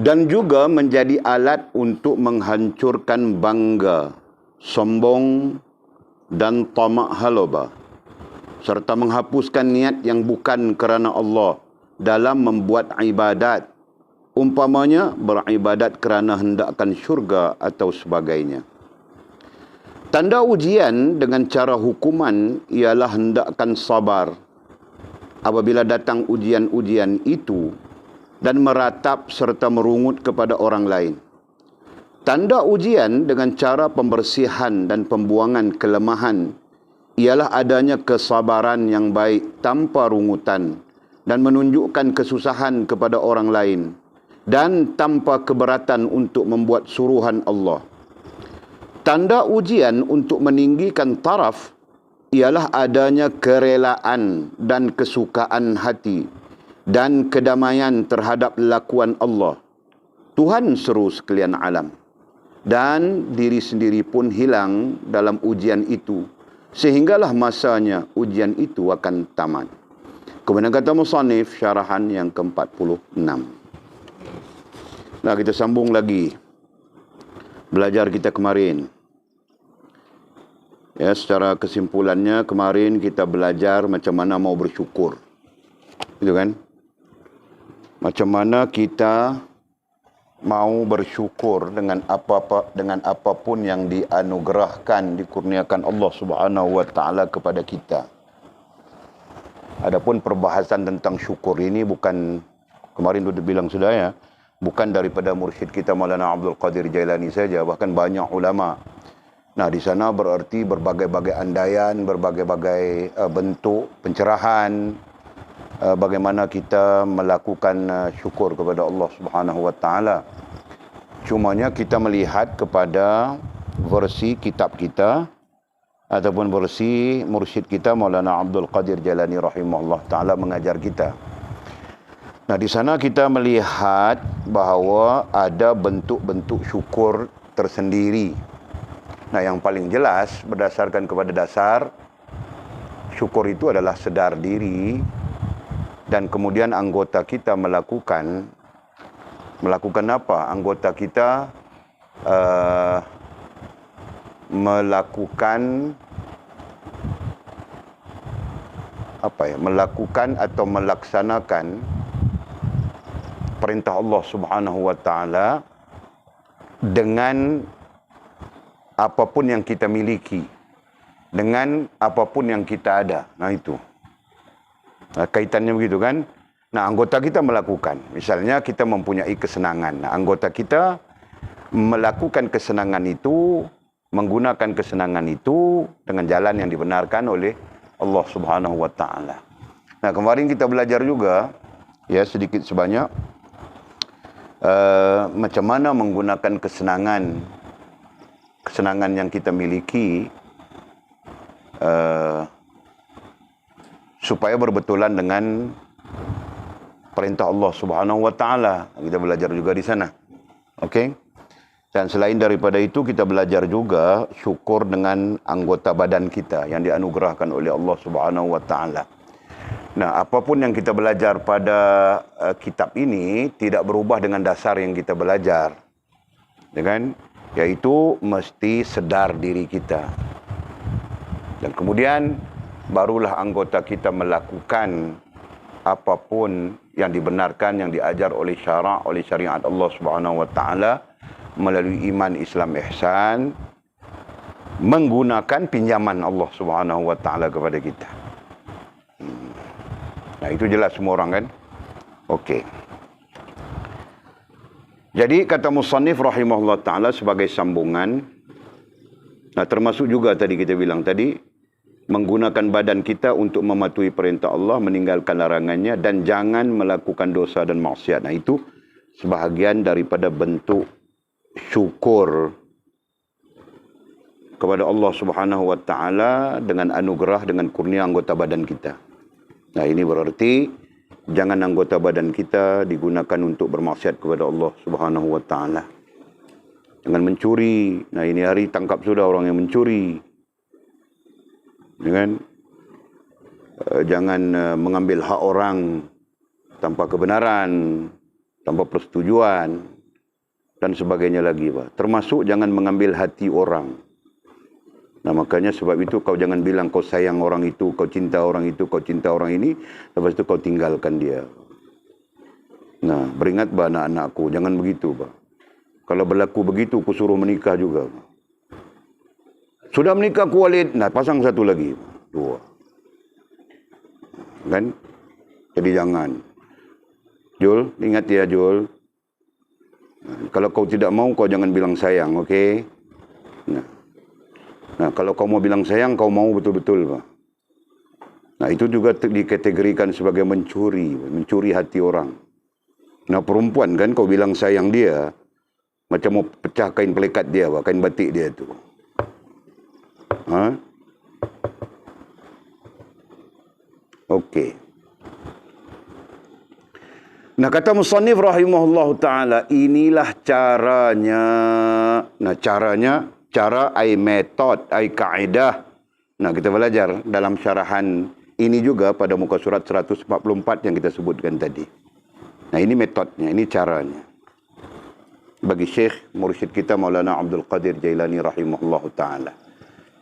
Dan juga menjadi alat untuk menghancurkan bangga, sombong dan tamak haloba, serta menghapuskan niat yang bukan kerana Allah dalam membuat ibadat, umpamanya beribadat kerana hendakkan syurga atau sebagainya. Tanda ujian dengan cara hukuman ialah hendakkan sabar apabila datang ujian-ujian itu dan meratap serta merungut kepada orang lain. Tanda ujian dengan cara pembersihan dan pembuangan kelemahan ialah adanya kesabaran yang baik tanpa rungutan dan menunjukkan kesusahan kepada orang lain dan tanpa keberatan untuk membuat suruhan Allah. Tanda ujian untuk meninggikan taraf ialah adanya kerelaan dan kesukaan hati dan kedamaian terhadap lakuan Allah, Tuhan seru sekalian alam. Dan diri sendiri pun hilang dalam ujian itu, sehinggalah masanya ujian itu akan tamat. Kemudian kata musannif syarahan yang ke-46. Nah, kita sambung lagi belajar kita kemarin. Ya, secara kesimpulannya kemarin kita belajar macam mana mau bersyukur. Gitu kan? Macam mana kita mau bersyukur dengan apapun yang dianugerahkan, dikurniakan Allah Subhanahu wa taala kepada kita. Adapun perbahasan tentang syukur ini bukan, kemarin sudah bilang sudah ya, bukan daripada mursyid kita Maulana Abdul Qadir Jailani saja, bahkan banyak ulama. Nah, di sana berarti berbagai-bagai andaian, berbagai-bagai bentuk pencerahan, bagaimana kita melakukan syukur kepada Allah Subhanahu wa taala. Cumanya kita melihat kepada versi kitab kita ataupun versi mursyid kita Maulana Abdul Qadir Jailani rahimahullah taala mengajar kita. Nah, di sana kita melihat bahawa ada bentuk-bentuk syukur tersendiri. Nah, yang paling jelas berdasarkan kepada dasar syukur itu adalah sedar diri, dan kemudian anggota kita melakukan apa? Anggota kita melakukan apa ya? Melakukan atau melaksanakan perintah Allah Subhanahu wa taala dengan apapun yang kita miliki, dengan apapun yang kita ada. Nah, itu. Kaitannya begitu kan? Nah, anggota kita melakukan. Misalnya kita mempunyai kesenangan. Nah, anggota kita melakukan kesenangan itu, menggunakan kesenangan itu dengan jalan yang dibenarkan oleh Allah Subhanahu wa taala. Nah, kemarin kita belajar juga ya sedikit sebanyak macam mana menggunakan kesenangan yang kita miliki supaya berbetulan dengan perintah Allah Subhanahu wa taala. Kita belajar juga di sana. Okey? Dan selain daripada itu kita belajar juga syukur dengan anggota badan kita yang dianugerahkan oleh Allah Subhanahu wa taala. Nah, apapun yang kita belajar pada kitab ini tidak berubah dengan dasar yang kita belajar. Ya kan? Yaitu mesti sedar diri kita. Dan kemudian barulah anggota kita melakukan apapun yang dibenarkan, yang diajar oleh syarak, oleh syariat Allah Subhanahu wa taala melalui iman, Islam, ihsan, menggunakan pinjaman Allah Subhanahu wa taala kepada kita. Nah, itu jelas semua orang kan? Okey. Jadi kata musannif rahimahullah taala sebagai sambungan, nah termasuk juga tadi kita bilang tadi, menggunakan badan kita untuk mematuhi perintah Allah, meninggalkan larangannya, dan jangan melakukan dosa dan maksiat. Nah, itu sebahagian daripada bentuk syukur kepada Allah Subhanahu wa taala dengan anugerah, dengan kurnia anggota badan kita. Nah, ini berarti jangan anggota badan kita digunakan untuk bermaksiat kepada Allah Subhanahu wa taala. Jangan mencuri. Nah, ini hari tangkap sudah orang yang mencuri. Jangan mengambil hak orang tanpa kebenaran. tanpa persetujuan dan sebagainya lagi, Pak. Termasuk jangan mengambil hati orang. Nah, makanya sebab itu kau jangan bilang kau sayang orang itu, kau cinta orang itu, kau cinta orang ini, lepas itu kau tinggalkan dia. Nah, beringat bah anak-anakku, jangan begitu, Pak. Kalau berlaku begitu, aku suruh menikah juga. Sudah menikah ku Walid, nah pasang satu lagi, 2. Kan? Jadi jangan. Jul, ingat ya Jul. Kalau kau tidak mau, kau jangan bilang sayang, okey? Nah, kalau kau mau bilang sayang, kau mau betul-betul, Pak. Nah, itu juga dikategorikan sebagai mencuri hati orang. Nah, perempuan kan, kau bilang sayang dia, macam mau pecah kain pelikat dia, Pak, kain batik dia tu. Ha? Okey. Nah, kata musannif rahimahullahu ta'ala, inilah caranya. Nah, cara ai metod, ai kaedah. Nah, kita belajar dalam syarahan ini juga pada muka surat 144 yang kita sebutkan tadi. Nah, ini metodnya, ini caranya. Bagi Syekh, mursyid kita Maulana Abdul Qadir Jailani rahimahullahu ta'ala.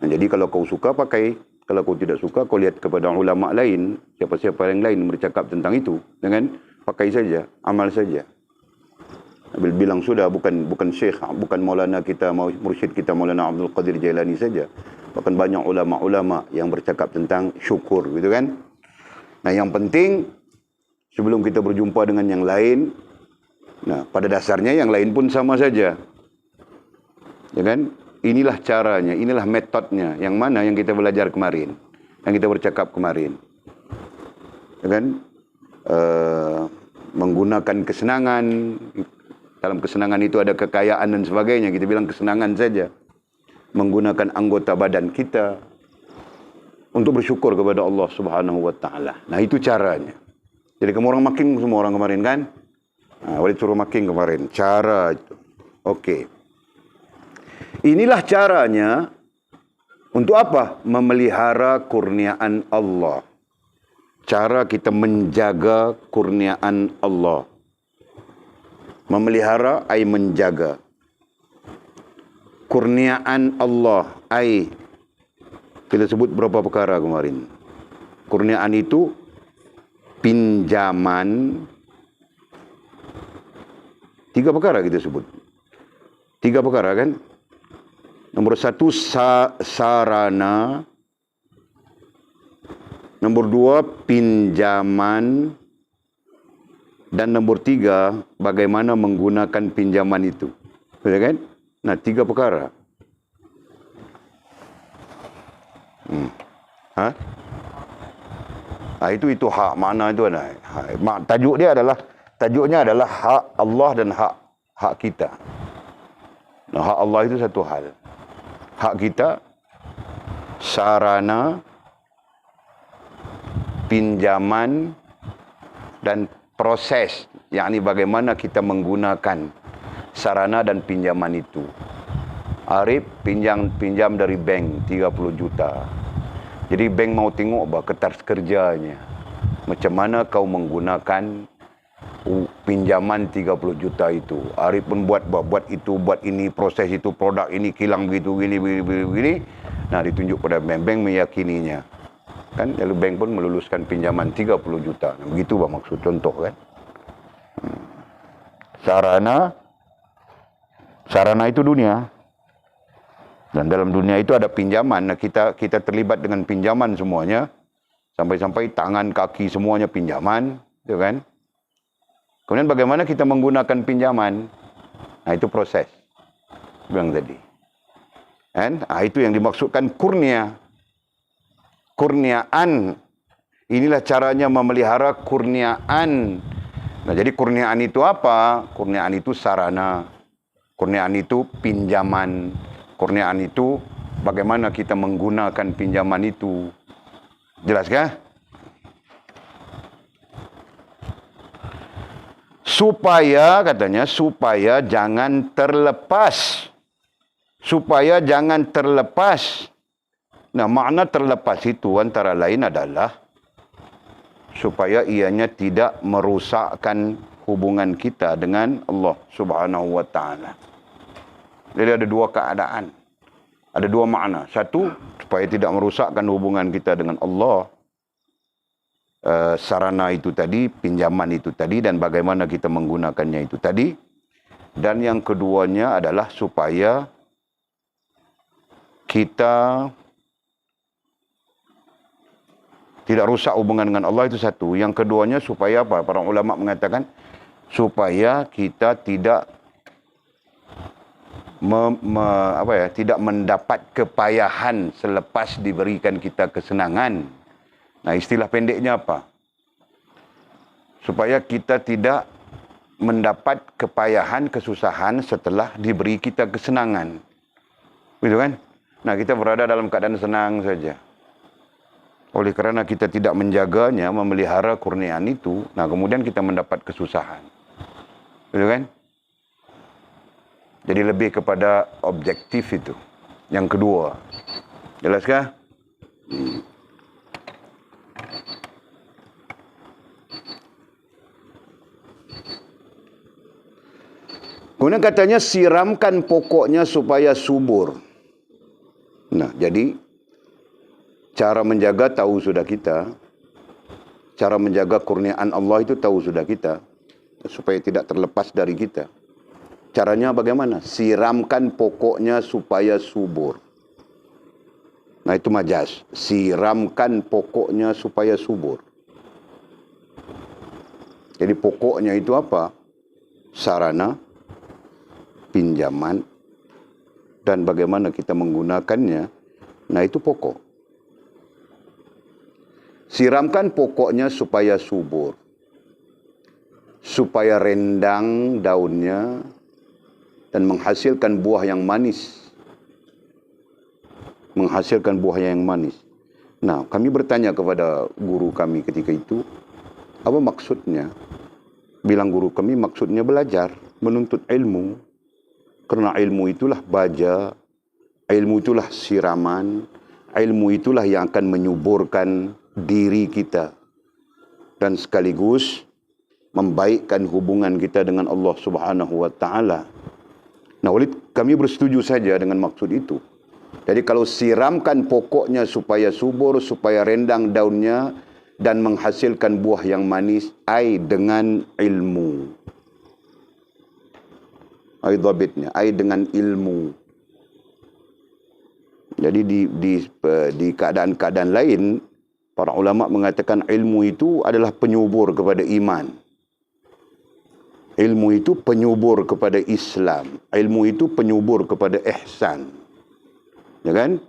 Nah, jadi kalau kau suka pakai, kalau kau tidak suka kau lihat kepada ulama lain, siapa-siapa yang lain bercakap tentang itu, dengan pakai saja, amal saja. Bilang sudah, bukan Syekh, bukan Maulana kita, mursyid kita Maulana Abdul Qadir Jailani saja. Bahkan banyak ulama-ulama yang bercakap tentang syukur, gitu kan? Nah, yang penting sebelum kita berjumpa dengan yang lain, nah, pada dasarnya yang lain pun sama saja. Ya kan? Inilah caranya, inilah metodnya. Yang mana yang kita belajar kemarin, yang kita bercakap kemarin. Ya kan? Menggunakan kesenangan. Dalam kesenangan itu ada kekayaan dan sebagainya. Kita bilang kesenangan saja. Menggunakan anggota badan kita untuk bersyukur kepada Allah Subhanahu wa taala. Nah, itu caranya. Jadi kamu orang making semua orang kemarin kan? Nah, Walid suruh making kemarin. Cara itu. Okey. Inilah caranya untuk apa? Memelihara kurniaan Allah. Cara kita menjaga kurniaan Allah. Memelihara ai menjaga. Kurniaan Allah ai kita sebut berapa perkara kemarin. Kurniaan itu pinjaman. 3 perkara kita sebut. 3 perkara kan? Nombor 1 sarana. Nombor 2 pinjaman. Dan nombor 3 bagaimana menggunakan pinjaman itu. Betul kan? Nah, 3 perkara. Itu hak, makna itu ada. Tajuknya adalah hak Allah dan hak kita. Nah, hak Allah itu satu hal. Hak kita, sarana, pinjaman, dan proses. Yakni bagaimana kita menggunakan sarana dan pinjaman itu. Arif pinjam dari bank 30 juta. Jadi bank mau tengok kertas kerjanya. Macam mana kau menggunakan pinjaman 30 juta itu. Arif pun buat itu, buat ini, proses itu, produk ini, kilang begitu, begini. Nah, ditunjuk pada bank. Bank meyakininya. Kan, lalu bank pun meluluskan pinjaman 30 juta. Nah, begitu maksud contoh kan. Sarana itu dunia. Dan dalam dunia itu ada pinjaman. Nah, kita terlibat dengan pinjaman semuanya. Sampai-sampai tangan, kaki semuanya pinjaman. Gitu kan. Kemudian bagaimana kita menggunakan pinjaman? Nah, itu proses. Bilang tadi. Kan? Nah, itu yang dimaksudkan kurnia. Kurniaan. Inilah caranya memelihara kurniaan. Nah, jadi kurniaan itu apa? Kurniaan itu sarana. Kurniaan itu pinjaman. Kurniaan itu bagaimana kita menggunakan pinjaman itu. Jelas kah? Supaya jangan terlepas. Supaya jangan terlepas. Nah, makna terlepas itu antara lain adalah supaya ianya tidak merusakkan hubungan kita dengan Allah Subhanahu wa taala. Jadi ada dua keadaan. Ada dua makna. Satu, supaya tidak merusakkan hubungan kita dengan Allah. Sarana itu tadi, pinjaman itu tadi, dan bagaimana kita menggunakannya itu tadi. Dan yang keduanya adalah supaya kita tidak rusak hubungan dengan Allah, itu satu. Yang keduanya supaya apa? Para ulama mengatakan supaya kita tidak tidak mendapat kepayahan selepas diberikan kita kesenangan. Nah, istilah pendeknya apa? Supaya kita tidak mendapat kepayahan, kesusahan setelah diberi kita kesenangan. Begitu kan? Nah, kita berada dalam keadaan senang saja. Oleh kerana kita tidak menjaganya, memelihara kurniaan itu, nah kemudian kita mendapat kesusahan. Betul kan? Jadi lebih kepada objektif itu. Yang kedua. Jelaskah? Kemudian katanya siramkan pokoknya supaya subur. Nah, jadi cara menjaga tahu sudah kita. Cara menjaga kurniaan Allah itu tahu sudah kita. Supaya tidak terlepas dari kita. Caranya bagaimana? Siramkan pokoknya supaya subur. Nah, itu majas. Siramkan pokoknya supaya subur. Jadi pokoknya itu apa? Sarana, pinjaman, dan bagaimana kita menggunakannya. Nah, itu pokok. Siramkan pokoknya supaya subur. Supaya rendang daunnya dan menghasilkan buah yang manis. Menghasilkan buah yang manis. Nah, kami bertanya kepada guru kami ketika itu, apa maksudnya? Bilang guru kami, maksudnya belajar, menuntut ilmu. Karena ilmu itulah baja, ilmu itulah siraman, ilmu itulah yang akan menyuburkan diri kita. Dan sekaligus membaikkan hubungan kita dengan Allah Subhanahu wa taala. Nah, oleh kami bersetuju saja dengan maksud itu. Jadi kalau siramkan pokoknya supaya subur, supaya rendang daunnya dan menghasilkan buah yang manis, ai dengan ilmu. Ai dhabitnya, ai dengan ilmu. Jadi di keadaan-keadaan lain, para ulama mengatakan ilmu itu adalah penyubur kepada iman. Ilmu itu penyubur kepada Islam. Ilmu itu penyubur kepada ihsan. Ya kan?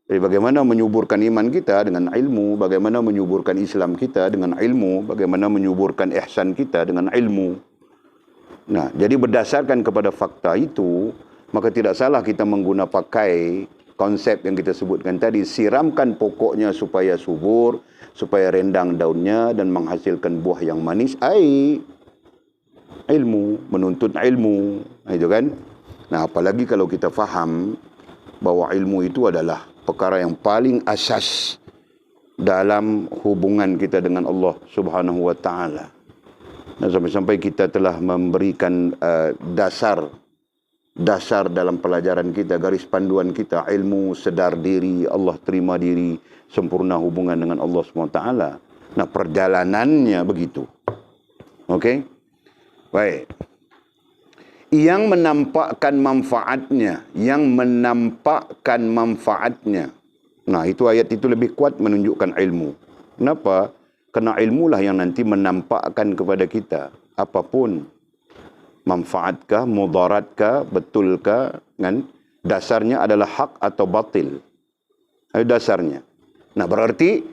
Jadi bagaimana menyuburkan iman kita dengan ilmu, bagaimana menyuburkan Islam kita dengan ilmu, bagaimana menyuburkan ihsan kita dengan ilmu. Nah, jadi berdasarkan kepada fakta itu, maka tidak salah kita mengguna pakai konsep yang kita sebutkan tadi. Siramkan pokoknya supaya subur, supaya rendang daunnya dan menghasilkan buah yang manis. Ilmu, menuntut ilmu, itu kan. Nah, apalagi kalau kita faham bahwa ilmu itu adalah perkara yang paling asas dalam hubungan kita dengan Allah Subhanahu wa taala. Dan sampai-sampai kita telah memberikan dasar dalam pelajaran kita, garis panduan kita, ilmu, sedar diri, Allah terima diri, sempurna hubungan dengan Allah Subhanahu wa taala. Nah, perjalanannya begitu. Okey? Baik. Yang menampakkan manfaatnya. Nah, itu ayat itu lebih kuat menunjukkan ilmu. Kenapa? Karena ilmulah yang nanti menampakkan kepada kita apapun. Manfaatkah, mudaratkah, betulkah, kan? Dasarnya adalah hak atau batil. Itu dasarnya. Nah, berarti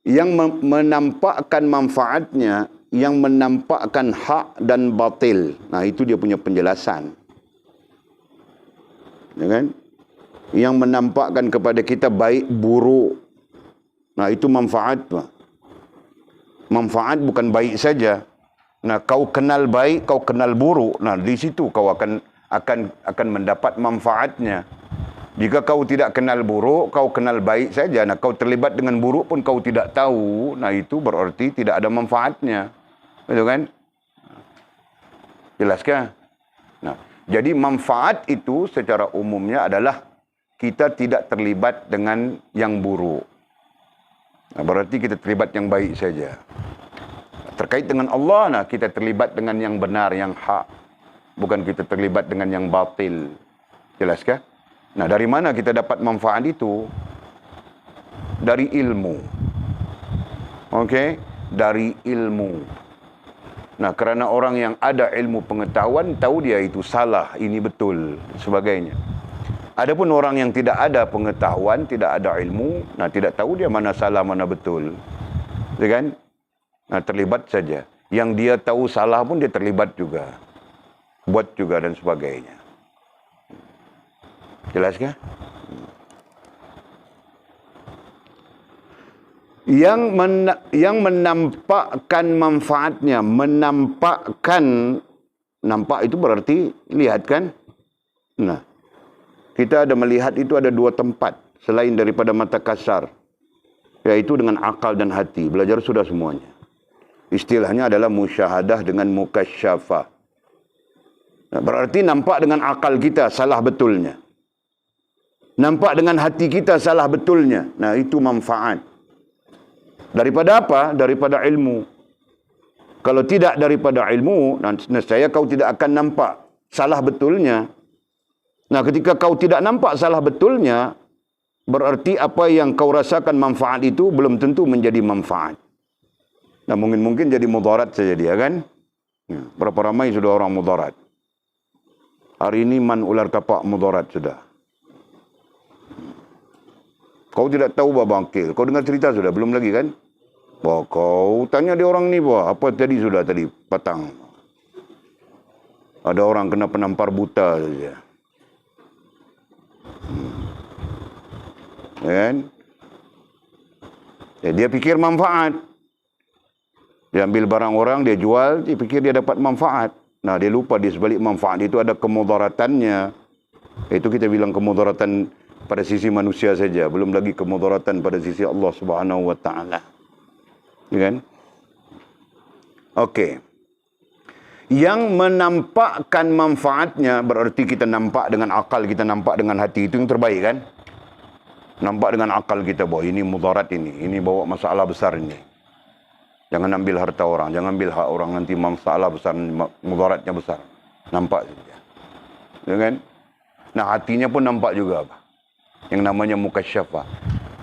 yang menampakkan manfaatnya, yang menampakkan hak dan batil. Nah, itu dia punya penjelasan. Ya kan? Yang menampakkan kepada kita baik buruk. Nah, itu manfaat. Manfaat bukan baik saja. Nah, kau kenal baik, kau kenal buruk. Nah, di situ kau akan mendapat manfaatnya. Jika kau tidak kenal buruk, kau kenal baik saja. Nah, kau terlibat dengan buruk pun kau tidak tahu. Nah, itu berarti tidak ada manfaatnya. Betul kan? Jelaskah? Nah, jadi manfaat itu secara umumnya adalah kita tidak terlibat dengan yang buruk. Nah, berarti kita terlibat yang baik saja. Terkait dengan Allah, nah kita terlibat dengan yang benar, yang hak. Bukan kita terlibat dengan yang batil. Jelaskah? Nah, dari mana kita dapat manfaat itu? Dari ilmu. Okey? Dari ilmu. Nah, kerana orang yang ada ilmu pengetahuan, tahu dia itu salah, ini betul, sebagainya. Adapun orang yang tidak ada pengetahuan, tidak ada ilmu, nah tidak tahu dia mana salah, mana betul. Ya kan? Nah, terlibat saja. Yang dia tahu salah pun dia terlibat juga. Buat juga dan sebagainya. Jelas kah? Yang menampakkan manfaatnya, menampakkan, nampak itu berarti lihat kan? Nah, kita ada melihat itu ada dua tempat selain daripada mata kasar, yaitu dengan akal dan hati. Belajar sudah semuanya. Istilahnya adalah musyahadah dengan mukasyafah. Nah, berarti nampak dengan akal kita salah betulnya. Nampak dengan hati kita salah betulnya. Nah, itu manfaat. Daripada apa? Daripada ilmu. Kalau tidak daripada ilmu, nescaya kau tidak akan nampak salah betulnya. Nah, ketika kau tidak nampak salah betulnya, berarti apa yang kau rasakan manfaat itu belum tentu menjadi manfaat. Nah, mungkin jadi mudarat saja dia kan? Berapa ramai sudah orang mudarat? Hari ini man ular kapak mudarat sudah. Kau tidak tahu bah bangkil. Kau dengar cerita sudah? Belum lagi kan? Bah, kau tanya dia orang ni bah. Apa tadi sudah tadi? Petang. Ada orang kena penampar buta saja. Kan? Ya, dia pikir manfaat. Dia ambil barang orang, dia jual, dia pikir dia dapat manfaat. Nah, dia lupa di sebalik manfaat itu ada kemudaratannya. Itu kita bilang kemudaratan pada sisi manusia saja, belum lagi kemudaratan pada sisi Allah Subhanahu wa taala. Ya kan? Okey. Yang menampakkan manfaatnya berarti kita nampak dengan akal, kita nampak dengan hati, itu yang terbaik kan? Nampak dengan akal kita bahawa ini mudarat ini bawa masalah besar ini. Jangan ambil harta orang, jangan ambil hak orang, nanti masalah besar, mudaratnya besar. Nampak saja. Ya kan? Nah, hatinya pun nampak juga apa? Yang namanya mukasyafah.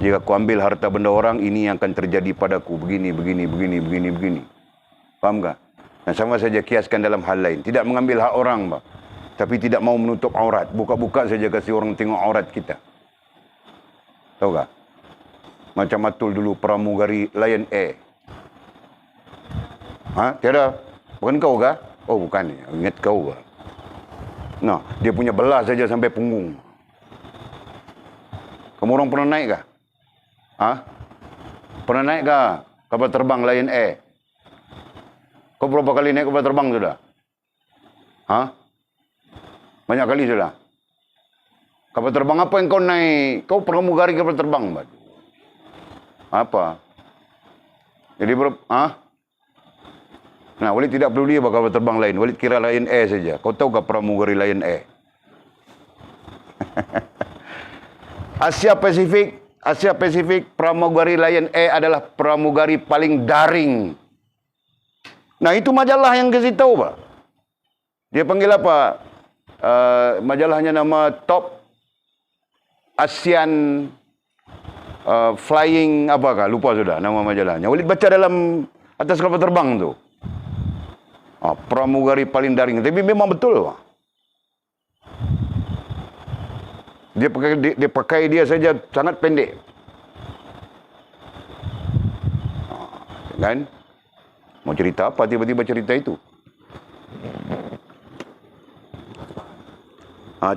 Jika aku ambil harta benda orang, ini yang akan terjadi padaku. Begini. Faham tak? Dan sama saja kiaskan dalam hal lain. Tidak mengambil hak orang, bah. Tapi tidak mau menutup aurat. Buka-buka saja kasih orang tengok aurat kita. Tahu tak? Macam Atul dulu, pramugari Lion Air. Ha? Tiada? Bukan kau kah? Oh, bukan. Ingat kau kah? Nah, dia punya belah saja sampai punggung. Kamu orang pernah naik kah? Ha? Pernah naik kah kapal terbang Lion Air? Kau berapa kali naik kapal terbang sudah? Ha? Banyak kali sudah? Kapal terbang apa yang kau naik? Kau pramugari kapal terbang, Mbak. Apa? Jadi Nah, Walid tidak perlu dia kapal terbang lain. Walid kira Lion Air saja. Kau tahu ke pramugari Lion Air? Asia Pasifik, pramugari Lion Air adalah pramugari paling daring. Nah, itu majalah yang kasih tahu, Pak. Dia panggil apa? Majalahnya nama Top ASEAN Flying apakah? Lupa sudah nama majalahnya. Walid baca dalam atas kapal terbang tu. Pramugari paling daring. Tapi memang betul, Pak. Dia pakai dia saja sangat pendek. Kan? Mau cerita apa tiba-tiba cerita itu?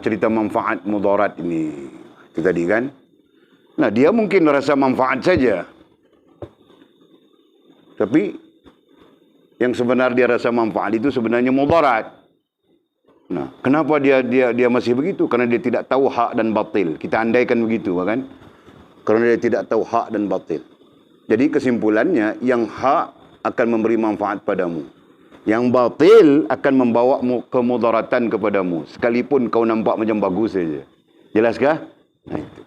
Cerita manfaat mudarat ini. Itu tadi kan? Nah, dia mungkin rasa manfaat saja. Tapi yang sebenarnya dia rasa manfaat itu sebenarnya mudarat. Nah, kenapa dia masih begitu? Karena dia tidak tahu hak dan batil. Kita andaikan begitu, kan? Karena dia tidak tahu hak dan batil. Jadi kesimpulannya, yang hak akan memberi manfaat padamu. Yang batil akan membawa kemudaratan kepadamu. Sekalipun kau nampak macam bagus saja. Jelaskah? Nah, itu.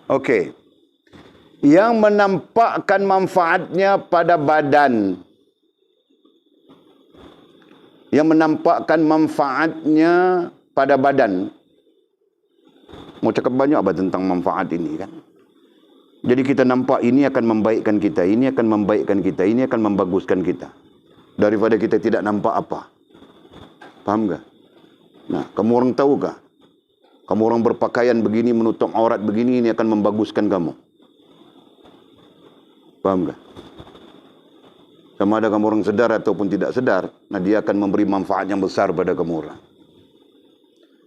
Okey. Yang menampakkan manfaatnya pada badan. Yang menampakkan manfaatnya pada badan. Mau cakap banyak apa tentang manfaat ini kan? Jadi kita nampak ini akan membaikkan kita, ini akan membaikkan kita, ini akan membaguskan kita. Daripada kita tidak nampak apa. Faham tak? Nah, kamu orang tahukah? Kamu orang berpakaian begini, menutup aurat begini, ini akan membaguskan kamu. Faham tak? Sama ada kamu orang sedar ataupun tidak sedar, nah dia akan memberi manfaat yang besar pada kamu orang.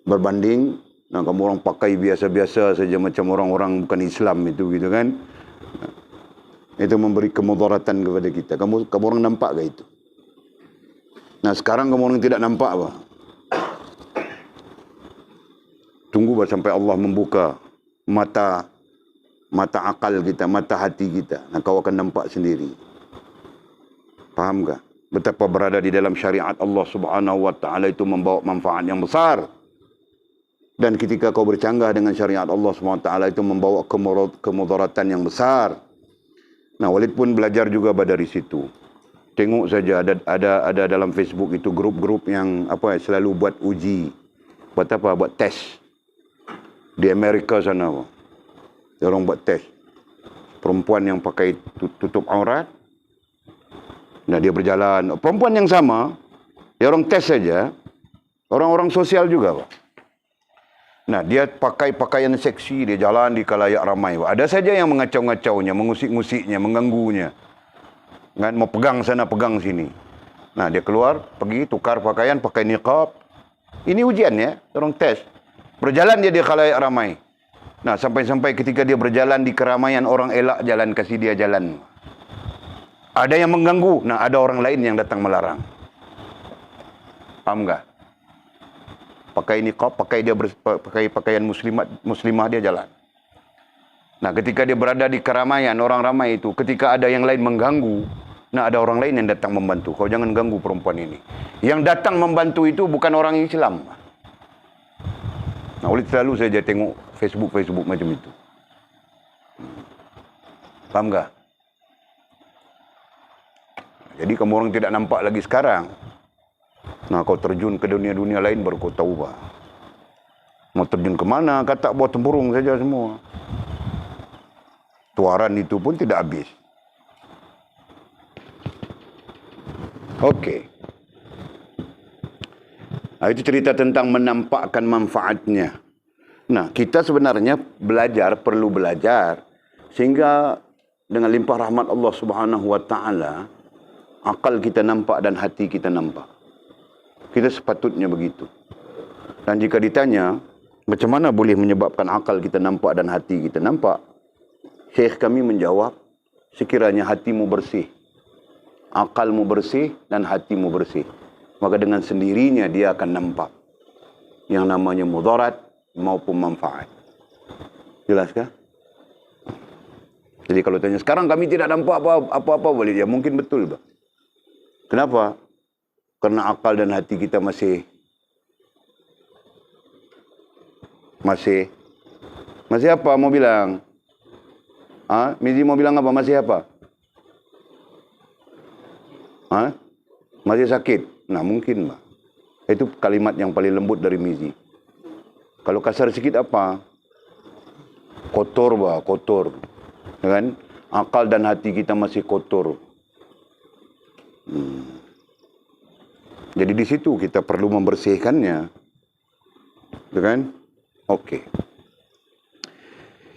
Berbanding, nah kamu orang pakai biasa-biasa saja macam orang-orang bukan Islam itu gitu kan. Nah, itu memberi kemudaratan kepada kita. Kamu orang nampak ke itu? Nah sekarang kamu orang tidak nampak apa? Tunggu sampai Allah membuka mata akal kita, mata hati kita. Nah kau akan nampak sendiri. Faham tak? Betapa berada di dalam syariat Allah Subhanahu wa taala itu membawa manfaat yang besar. Dan ketika kau bercanggah dengan syariat Allah Subhanahu wa taala itu membawa kemudaratan yang besar. Nah, Walid pun belajar juga dari situ. Tengok saja ada dalam Facebook itu grup-grup yang selalu buat uji. Buat apa? Buat tes. Di Amerika sana. Dia orang buat tes. Perempuan yang pakai tutup aurat. Nah, dia berjalan. Perempuan yang sama, dia orang tes saja. Orang-orang sosial juga, Pak. Nah, dia pakai pakaian seksi, dia jalan di khalayak ramai. Ada saja yang mengacau-ngacaunya, mengusik-ngusiknya, mengganggunya. Kan, mau pegang sana, pegang sini. Nah, dia keluar, pergi, tukar pakaian, pakai niqab. Ini ujian ya, orang tes. Berjalan dia di khalayak ramai. Nah, sampai-sampai ketika dia berjalan di keramaian, orang elak jalan, kasih dia jalan. Ada yang mengganggu, nah ada orang lain yang datang melarang. Paham tak? Pakai niqab, pakai pakaian muslimah dia jalan. Nah, ketika dia berada di keramaian orang ramai itu, ketika ada yang lain mengganggu, nah ada orang lain yang datang membantu. Kau jangan ganggu perempuan ini. Yang datang membantu itu bukan orang Islam. Nah, oleh selalu saja tengok Facebook macam itu. Paham tak? Jadi kamu orang tidak nampak lagi sekarang. Nah, kau terjun ke dunia-dunia lain baru kau tahu, Pak. Mau terjun ke mana? Katak buat tempurung saja semua. Tuaran itu pun tidak habis. Okey. Nah, itu cerita tentang menampakkan manfaatnya. Nah, kita sebenarnya perlu belajar. Sehingga dengan limpah rahmat Allah Subhanahu wa taala, akal kita nampak dan hati kita nampak. Kita sepatutnya begitu. Dan jika ditanya, macam mana boleh menyebabkan akal kita nampak dan hati kita nampak? Syekh kami menjawab, sekiranya hatimu bersih, akalmu bersih dan hatimu bersih, maka dengan sendirinya dia akan nampak yang namanya mudarat maupun manfaat. Jelaskah? Jadi kalau tanya, sekarang kami tidak nampak apa-apa boleh. Ya mungkin betul, Pak. Kenapa? Karena akal dan hati kita masih apa mau bilang? Mizi mau bilang apa? Masih apa? Masih sakit? Nah mungkin, Pak. Itu kalimat yang paling lembut dari Mizi. Kalau kasar sikit apa? Kotor, Pak. Kotor. Kan? Akal dan hati kita masih kotor. Jadi di situ kita perlu membersihkannya. Kan? Okey.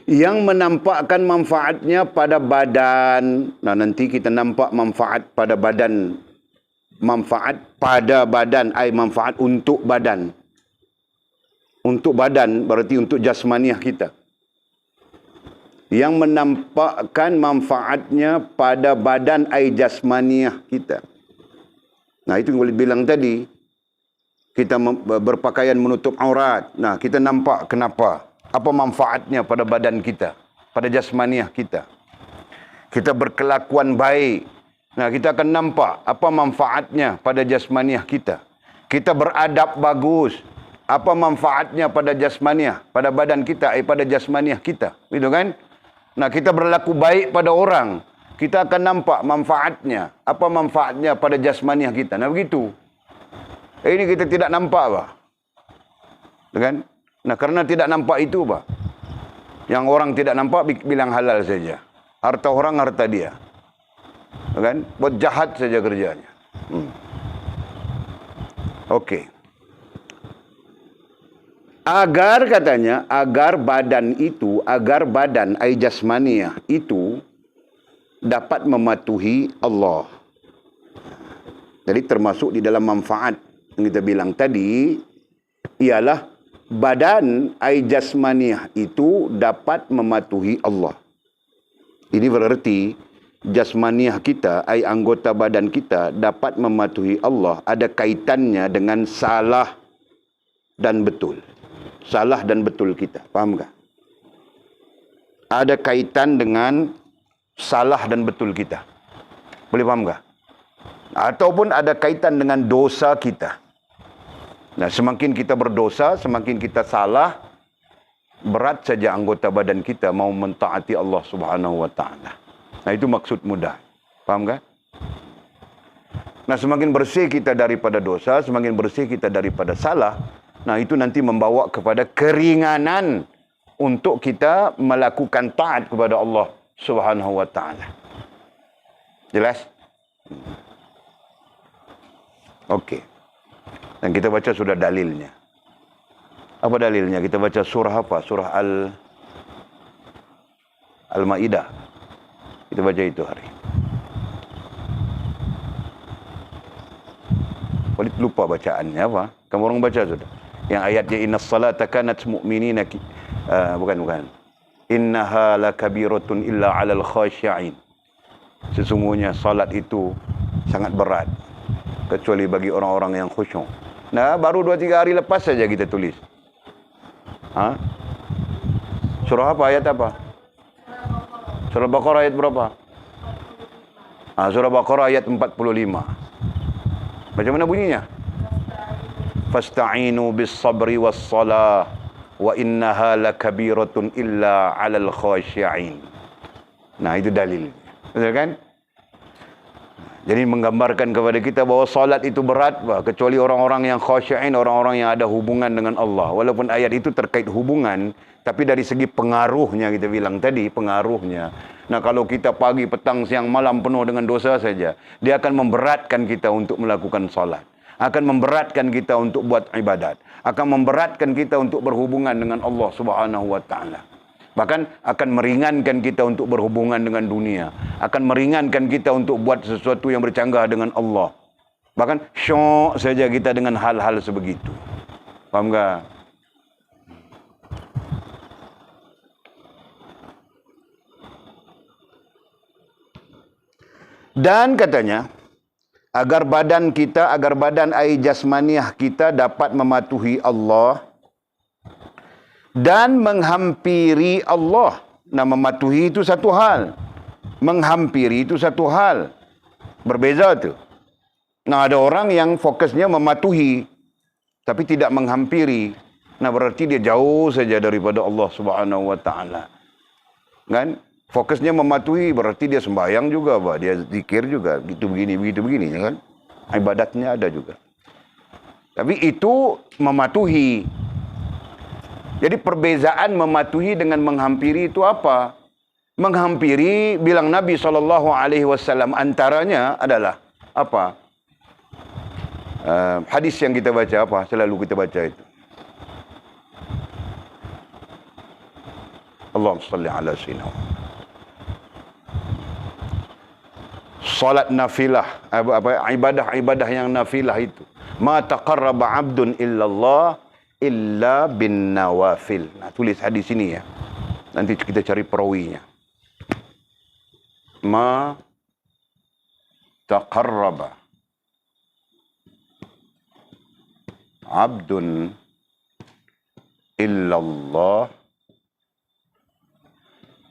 Yang menampakkan manfaatnya pada badan. Nah, nanti kita nampak manfaat pada badan. Manfaat pada badan, manfaat untuk badan. Untuk badan berarti untuk jasmaniah kita. Yang menampakkan manfaatnya pada badan jasmaniah kita. Nah, itu yang boleh bilang tadi. Kita berpakaian menutup aurat. Nah, kita nampak kenapa. Apa manfaatnya pada badan kita. Pada jasmaniah kita. kita berkelakuan baik. Nah, kita akan nampak apa manfaatnya pada jasmaniah kita. Kita beradab bagus. Apa manfaatnya pada jasmaniah, pada badan kita, pada jasmaniah kita. Gitu kan? Nah, kita berlaku baik pada orang. Kita akan nampak manfaatnya. Apa manfaatnya pada jasmaniah kita. Nah, begitu. Ini kita tidak nampak, Pak. Kan? Nah, karena tidak nampak itu, Pak. Yang orang tidak nampak bilang halal saja. Harta orang, harta dia. Kan? Buat jahat saja kerjanya. Okey. Agar katanya, agar badan ai jasmaniah itu dapat mematuhi Allah. Jadi termasuk di dalam manfaat yang kita bilang tadi ialah badan ai jasmaniah itu dapat mematuhi Allah. Ini berarti jasmaniah kita, ai anggota badan kita dapat mematuhi Allah, ada kaitannya dengan salah dan betul. Salah dan betul kita. Faham tak? Ada kaitan dengan salah dan betul kita. Boleh faham tak? Ataupun ada kaitan dengan dosa kita. Nah, semakin kita berdosa, semakin kita salah, berat saja anggota badan kita mau mentaati Allah Subhanahu wa taala. Nah, itu maksud mudah. Faham kan? Nah, semakin bersih kita daripada dosa, semakin bersih kita daripada salah, nah itu nanti membawa kepada keringanan untuk kita melakukan taat kepada Allah Subhanahu wa taala. Jelas? Okey. Dan kita baca sudah dalilnya. Apa dalilnya? Kita baca surah apa? Surah Al-Maidah. Kita baca itu hari. Walid lupa bacaannya apa? Kamu orang baca sudah. Yang ayatnya innas salata kanat mu'minina bukan. Innaha lakabiratun illa 'alal khashi'in. Sesungguhnya salat itu sangat berat kecuali bagi orang-orang yang khusyuk. Nah, baru 2-3 hari lepas saja kita tulis. Surah apa? Ayat apa? Surah Baqarah ayat berapa? Surah Baqarah ayat 45. Macam mana bunyinya? Fasta'inu bis sabri was salah wa innaha lakabiratun illa 'alal khashi'in. Nah, itu dalil. Betul kan? Jadi menggambarkan kepada kita bahawa salat itu berat, kecuali orang-orang yang khasyi'in, orang-orang yang ada hubungan dengan Allah. Walaupun ayat itu terkait hubungan, tapi dari segi pengaruhnya kita bilang tadi, pengaruhnya. Nah, kalau kita pagi, petang, siang, malam penuh dengan dosa saja, dia akan memberatkan kita untuk melakukan salat. Akan memberatkan kita untuk buat ibadat. Akan memberatkan kita untuk berhubungan dengan Allah Subhanahu wa taala. Bahkan akan meringankan kita untuk berhubungan dengan dunia. Akan meringankan kita untuk buat sesuatu yang bercanggah dengan Allah. Bahkan syok saja kita dengan hal-hal sebegitu. Faham tak? Dan katanya, agar badan ai jasmaniah kita dapat mematuhi Allah dan menghampiri Allah. Nah, mematuhi itu satu hal. Menghampiri itu satu hal. Berbeza tu. Nah, ada orang yang fokusnya mematuhi, tapi tidak menghampiri. Nah, berarti dia jauh saja daripada Allah Subhanahu wa taala. Kan? Fokusnya mematuhi, berarti dia sembahyang juga, dia zikir juga. Begitu begini, kan? Ibadatnya ada juga. Tapi itu mematuhi. Jadi perbezaan mematuhi dengan menghampiri itu apa? Menghampiri, bilang Nabi SAW, antaranya adalah apa? Hadis yang kita baca apa? Selalu kita baca itu. Allahumma salli ala sayyidina. Salat nafilah, ibadah yang nafilah itu. Ma taqarraba 'abdun illallah illa bin nawafil. Nah, tulis hadis ini ya. Nanti kita cari perawinya. Ma taqarraba 'abdun illallah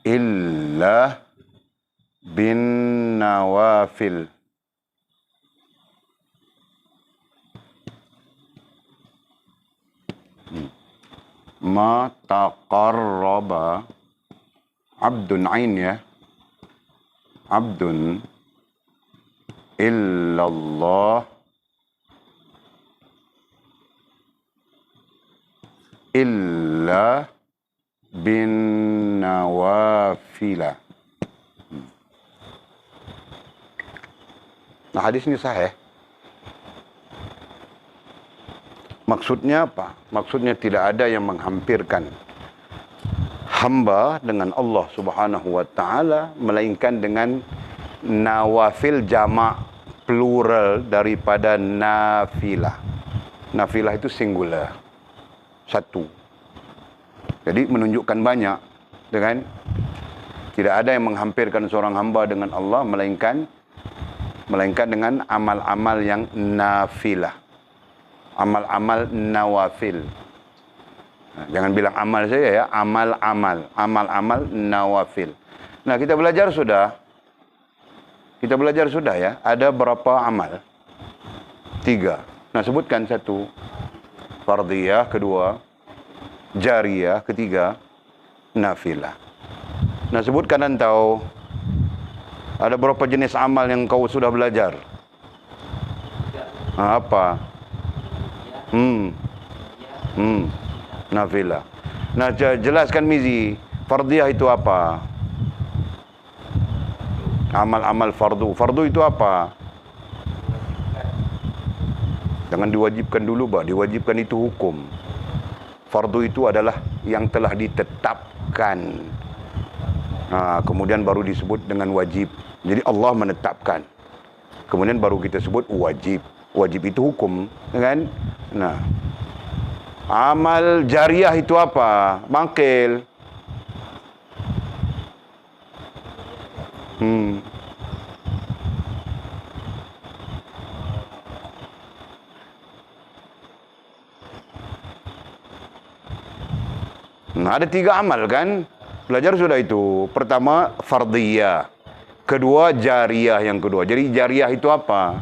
illa bin nawafil. Ma taqarraba abdun ain ya. Abdun illallah illa bin nawafila. Nah, hadis ini sahih. Maksudnya apa? Maksudnya tidak ada yang menghampirkan hamba dengan Allah Subhanahu wa taala melainkan dengan nawafil, jamak plural daripada nafilah. Nafilah itu singular. Satu. Jadi menunjukkan banyak, dengan tidak ada yang menghampirkan seorang hamba dengan Allah melainkan dengan amal-amal yang nafilah. Amal-amal nawafil. Jangan bilang amal saja ya, amal-amal nawafil. Nah, kita belajar sudah ya, ada berapa amal? 3. Nah, sebutkan 1 fardhiyah, 2 jariyah, 3 nafilah. Nah, sebutkan entau ada berapa jenis amal yang kau sudah belajar? Apa? Nafilah. Nah, jelaskan Mizi, fardhiyah itu apa? Amal-amal fardu. Fardu itu apa? Jangan diwajibkan dulu, Pak. Diwajibkan itu hukum. Fardu itu adalah yang telah ditetapkan. Nah, kemudian baru disebut dengan wajib. Jadi Allah menetapkan. Kemudian baru kita sebut wajib. Wajib itu hukum, kan? Nah, amal jariyah itu apa? Bangkil. Nah, ada 3 amal kan? Belajar sudah itu. Pertama fardhiyah, kedua jariyah yang kedua. Jadi jariyah itu apa?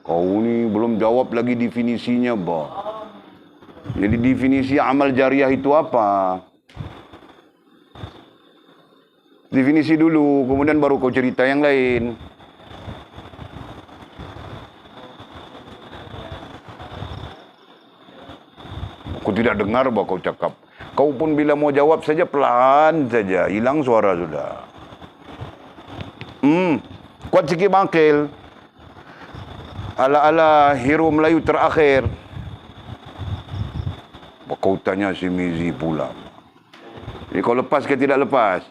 Kau ni belum jawab lagi definisinya, Bah. Jadi definisi amal jariyah itu apa? Definisi dulu, kemudian baru kau cerita yang lain. Aku tidak dengar, Bah, kau cakap. Kau pun bila mau jawab saja pelan saja, hilang suara sudah. Kuat sikit bangkil. Ala-ala hero Melayu terakhir. Kau tanya si Mizi pula. Jadi kau lepas ke tidak lepas?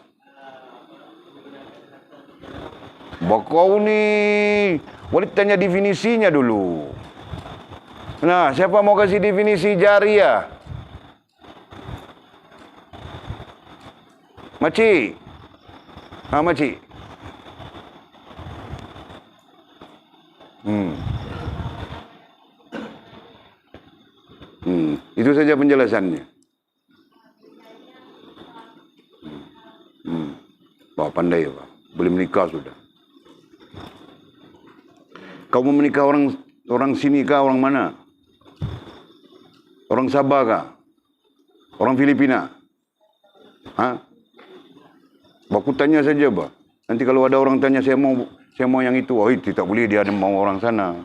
Kau ni boleh tanya definisinya dulu. Nah, siapa mau kasih definisi jariyah? Makcik. Makcik. Itu saja penjelasannya. Wah, pandai, Pak. Boleh menikah sudah. Kau mau menikah orang sini kah? Orang mana? Orang Sabah kah? Orang Filipina? Aku tanya saja, Pak. Nanti kalau ada orang tanya saya mau yang itu, tidak boleh, dia ada mau orang sana.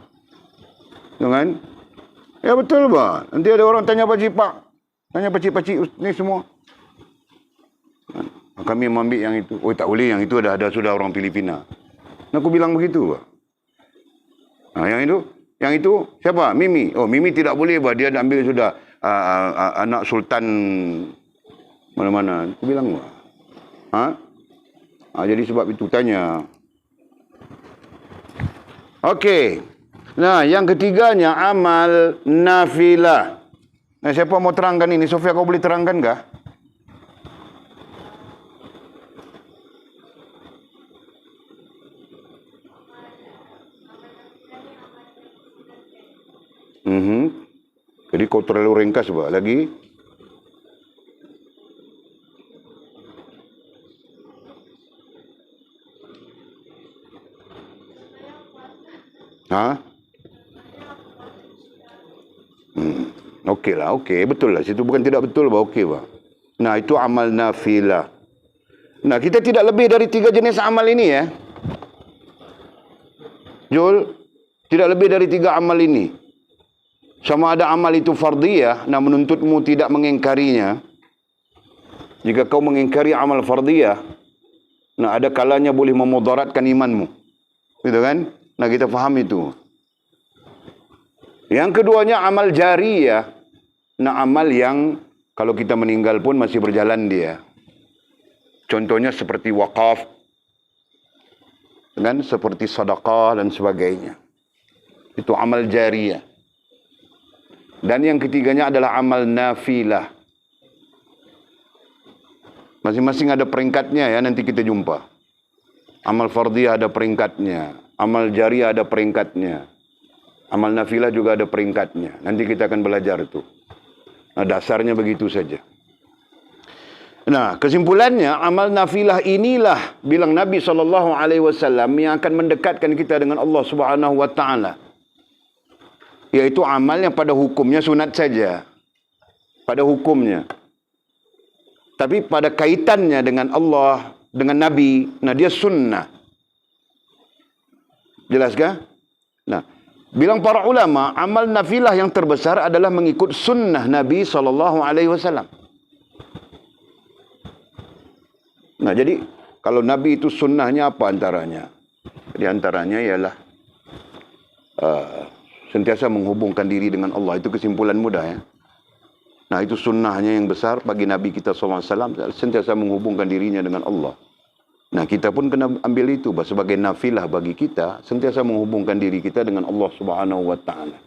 Kan? Ya betul, Pak. Nanti ada orang tanya pakcik-pak. Tanya pakcik-pakcik ni semua. Kami ambil yang itu. Tak boleh, yang itu ada sudah orang Filipina. Aku bilang begitu, Pak. Yang itu siapa? Mimi. Mimi tidak boleh, Pak. Dia ambil sudah anak sultan mana-mana. Aku bilang, Pak. Jadi sebab itu tanya. Okey. Nah, yang ketiganya amal nafilah. Nah, siapa mau terangkan ini? Sofia, kau boleh terangkan kah? kau terlalu ringkas, bah. Lagi. Ha? Okey lah, okey. Betul lah. Situ bukan tidak betul, bah. Okey, bah. Nah, itu amal nafilah. Nah, kita tidak lebih dari 3 jenis amal ini, ya. Jul, tidak lebih dari 3 amal ini. Sama ada amal itu fardiyah, nah menuntutmu tidak mengingkarinya. Jika kau mengingkari amal fardiyah, nah ada kalanya boleh memudaratkan imanmu. Gitu kan? Nah, kita faham itu. Yang keduanya amal jariyah. Nah, amal yang kalau kita meninggal pun masih berjalan dia. Contohnya seperti wakaf, dan seperti sedekah dan sebagainya. Itu amal jariyah. Dan yang ketiganya adalah amal nafilah. Masing-masing ada peringkatnya, ya, nanti kita jumpa. Amal fardiyah ada peringkatnya, amal jariyah ada peringkatnya, amal nafilah juga ada peringkatnya. Nanti kita akan belajar itu. Nah, dasarnya begitu saja. Nah, kesimpulannya amal nafilah inilah bilang Nabi SAW yang akan mendekatkan kita dengan Allah Subhanahu Wa Taala. Yaitu amal yang pada hukumnya sunat saja. Pada hukumnya. Tapi pada kaitannya dengan Allah, dengan Nabi, nah dia sunnah. Jelaskah? Nah, bilang para ulama, amal nafilah yang terbesar adalah mengikut sunnah Nabi SAW. Nah, jadi kalau Nabi itu sunnahnya apa antaranya? Di antaranya ialah sentiasa menghubungkan diri dengan Allah. Itu kesimpulan mudah, ya. Nah, itu sunnahnya yang besar bagi Nabi kita SAW, sentiasa menghubungkan dirinya dengan Allah. Nah, kita pun kena ambil itu sebagai nafilah bagi kita, sentiasa menghubungkan diri kita dengan Allah Subhanahu Wa Taala.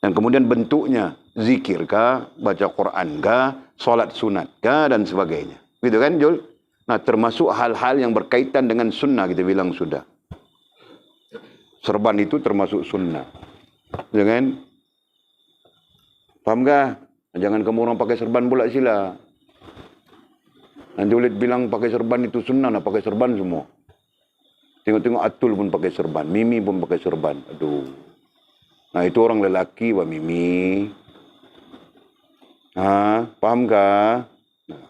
Dan kemudian bentuknya zikir kah, baca Quran kah, solat sunat kah, dan sebagainya. Gitu kan, Jul? Nah, termasuk hal-hal yang berkaitan dengan sunnah, kita bilang sudah. Serban itu termasuk sunnah. Ya kan? Faham kah? Jangan kamu orang pakai serban pula sila. Nanti Ulid bilang pakai serban itu sunnah, nah pakai serban semua. Tengok-tengok Atul pun pakai serban, Mimi pun pakai serban. Aduh. Nah, itu orang lelaki, Pak Mimi. Ha, paham kah? Nah,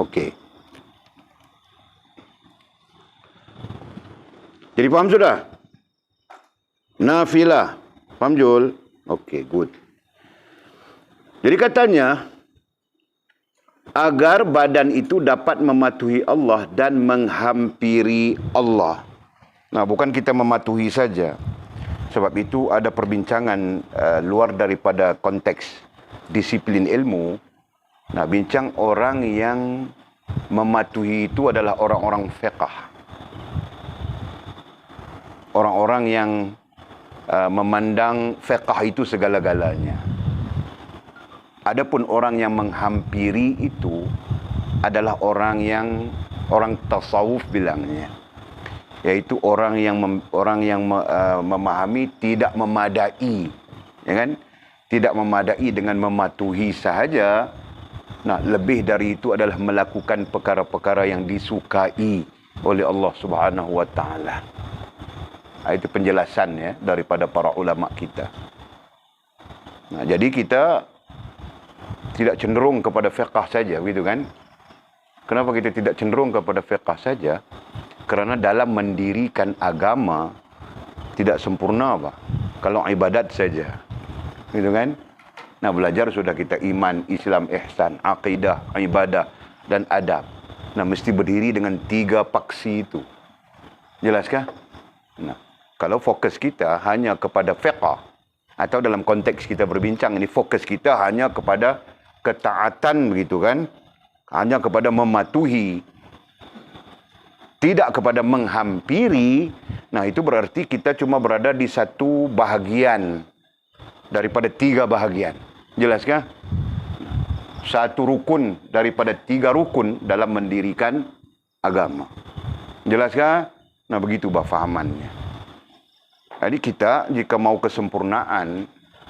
okey. Jadi paham sudah? Nafilah. Faham, Jul? Okey, good. Jadi katanya, agar badan itu dapat mematuhi Allah dan menghampiri Allah. Nah, bukan kita mematuhi saja. Sebab itu ada perbincangan luar daripada konteks disiplin ilmu. Nah, bincang orang yang mematuhi itu adalah orang-orang fiqh. Orang-orang yang memandang fiqh itu segala-galanya. Adapun orang yang menghampiri itu adalah orang tasawuf bilangnya, yaitu orang yang memahami tidak memadai, ya kan? Tidak memadai dengan mematuhi sahaja. Nah, lebih dari itu adalah melakukan perkara-perkara yang disukai oleh Allah Subhanahu Wa Taala. Itu penjelasan, ya, daripada para ulama kita. Nah, jadi kita tidak cenderung kepada fiqh saja, gitu kan? Kenapa kita tidak cenderung kepada fiqh saja? Kerana dalam mendirikan agama tidak sempurna, Pak. Kalau ibadat saja, gitu kan? Nah, belajar sudah kita iman, Islam, ihsan, akidah, ibadah dan adab. Nah, mesti berdiri dengan 3 paksi itu. Jelaskah? Nah, kalau fokus kita hanya kepada fiqh, atau dalam konteks kita berbincang ini, fokus kita hanya kepada ketaatan, begitu kan? Hanya kepada mematuhi, tidak kepada menghampiri. Nah, itu berarti kita cuma berada di satu bahagian daripada 3 bahagian. Jelaskah? Satu rukun daripada 3 rukun dalam mendirikan agama. Jelaskah? Nah, begitu fahamannya. Jadi kita jika mau kesempurnaan,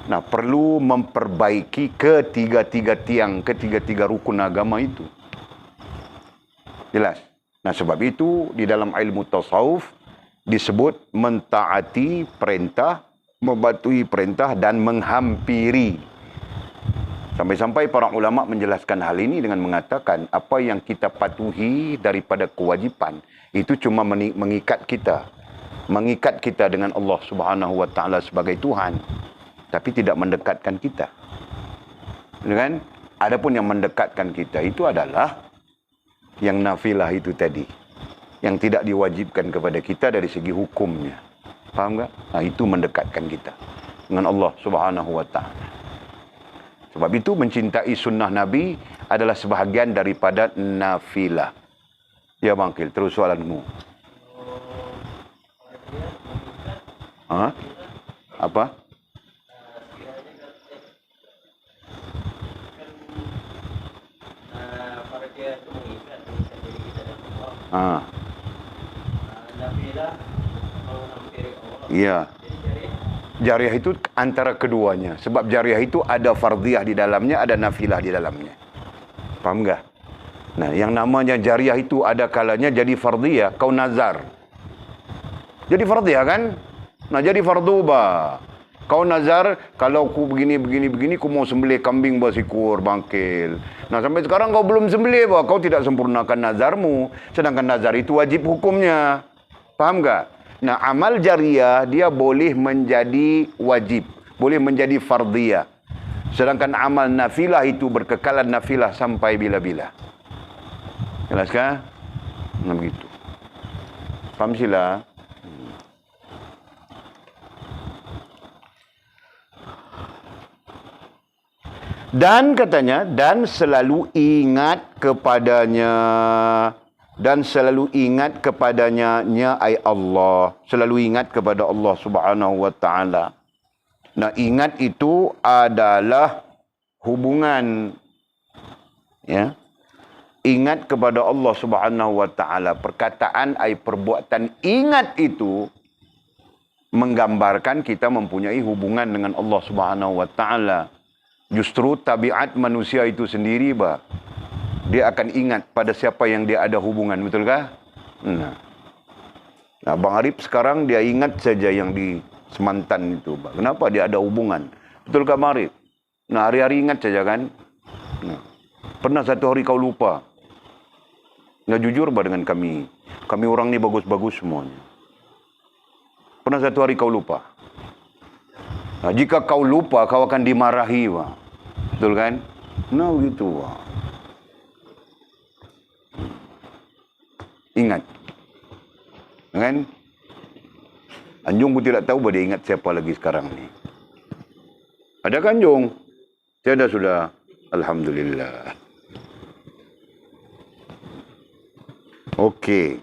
Nah, perlu memperbaiki ketiga-tiga tiang, ketiga-tiga rukun agama itu. Jelas? Nah, sebab itu di dalam ilmu tasawuf disebut mentaati perintah, mematuhi perintah dan menghampiri. Sampai-sampai para ulama menjelaskan hal ini dengan mengatakan apa yang kita patuhi daripada kewajipan itu cuma mengikat kita. Mengikat kita dengan Allah Subhanahu wa taala sebagai Tuhan, tapi tidak mendekatkan kita. Kan? Adapun yang mendekatkan kita itu adalah yang nafilah itu tadi, yang tidak diwajibkan kepada kita dari segi hukumnya. Faham tak? Nah, itu mendekatkan kita dengan Allah Subhanahu wa taala. Sebab itu mencintai sunnah Nabi adalah sebahagian daripada nafilah. Ya Bangkil, terus soalanmu. Ha? Apa? Ya. Jariah itu antara keduanya. Sebab jariah itu ada fardhiyah di dalamnya, ada nafilah di dalamnya. Faham tak? Nah, yang namanya jariah itu ada kalanya jadi fardhiyah, kau nazar. Jadi fardhiyah kan? Nah, jadi fardu bah. Kau nazar, kalau aku begini, aku mau sembelih kambing bersyukur, Bangkil. Nah, sampai sekarang kau belum sembelih, bah. Kau tidak sempurnakan nazarmu. Sedangkan nazar itu wajib hukumnya. Faham tak? Nah, amal jariah, dia boleh menjadi wajib. Boleh menjadi fardhiyah. Sedangkan amal nafilah itu berkekalan nafilah sampai bila-bila. Jelaskah? Nah, begitu. Faham sila? Dan katanya, dan selalu ingat kepadanya. Dan selalu ingat kepadanya, ay Allah. Selalu ingat kepada Allah Subhanahu wa ta'ala. Nah, ingat itu adalah hubungan. Ya. Ingat kepada Allah Subhanahu wa ta'ala. Perkataan, ay perbuatan ingat itu menggambarkan kita mempunyai hubungan dengan Allah Subhanahu wa ta'ala. Justru tabiat manusia itu sendiri, bah, dia akan ingat pada siapa yang dia ada hubungan, betulkah? Nah, Bang Arif sekarang dia ingat saja yang di Semantan itu, bah. Kenapa dia ada hubungan? Betulkah Bang Arif? Nah, hari-hari ingat saja kan? Nah, pernah satu hari kau lupa? Nggak jujur bah dengan kami. Kami orang ni bagus-bagus semuanya. Pernah satu hari kau lupa? Nah, jika kau lupa, kau akan dimarahi, bah. Betul kan? Nah, begitu, bah. Ingat. Kan? Anjung pun tidak tahu bahwa dia ingat siapa lagi sekarang ni. Ada kan Anjung? Tiada sudah. Alhamdulillah. Okey.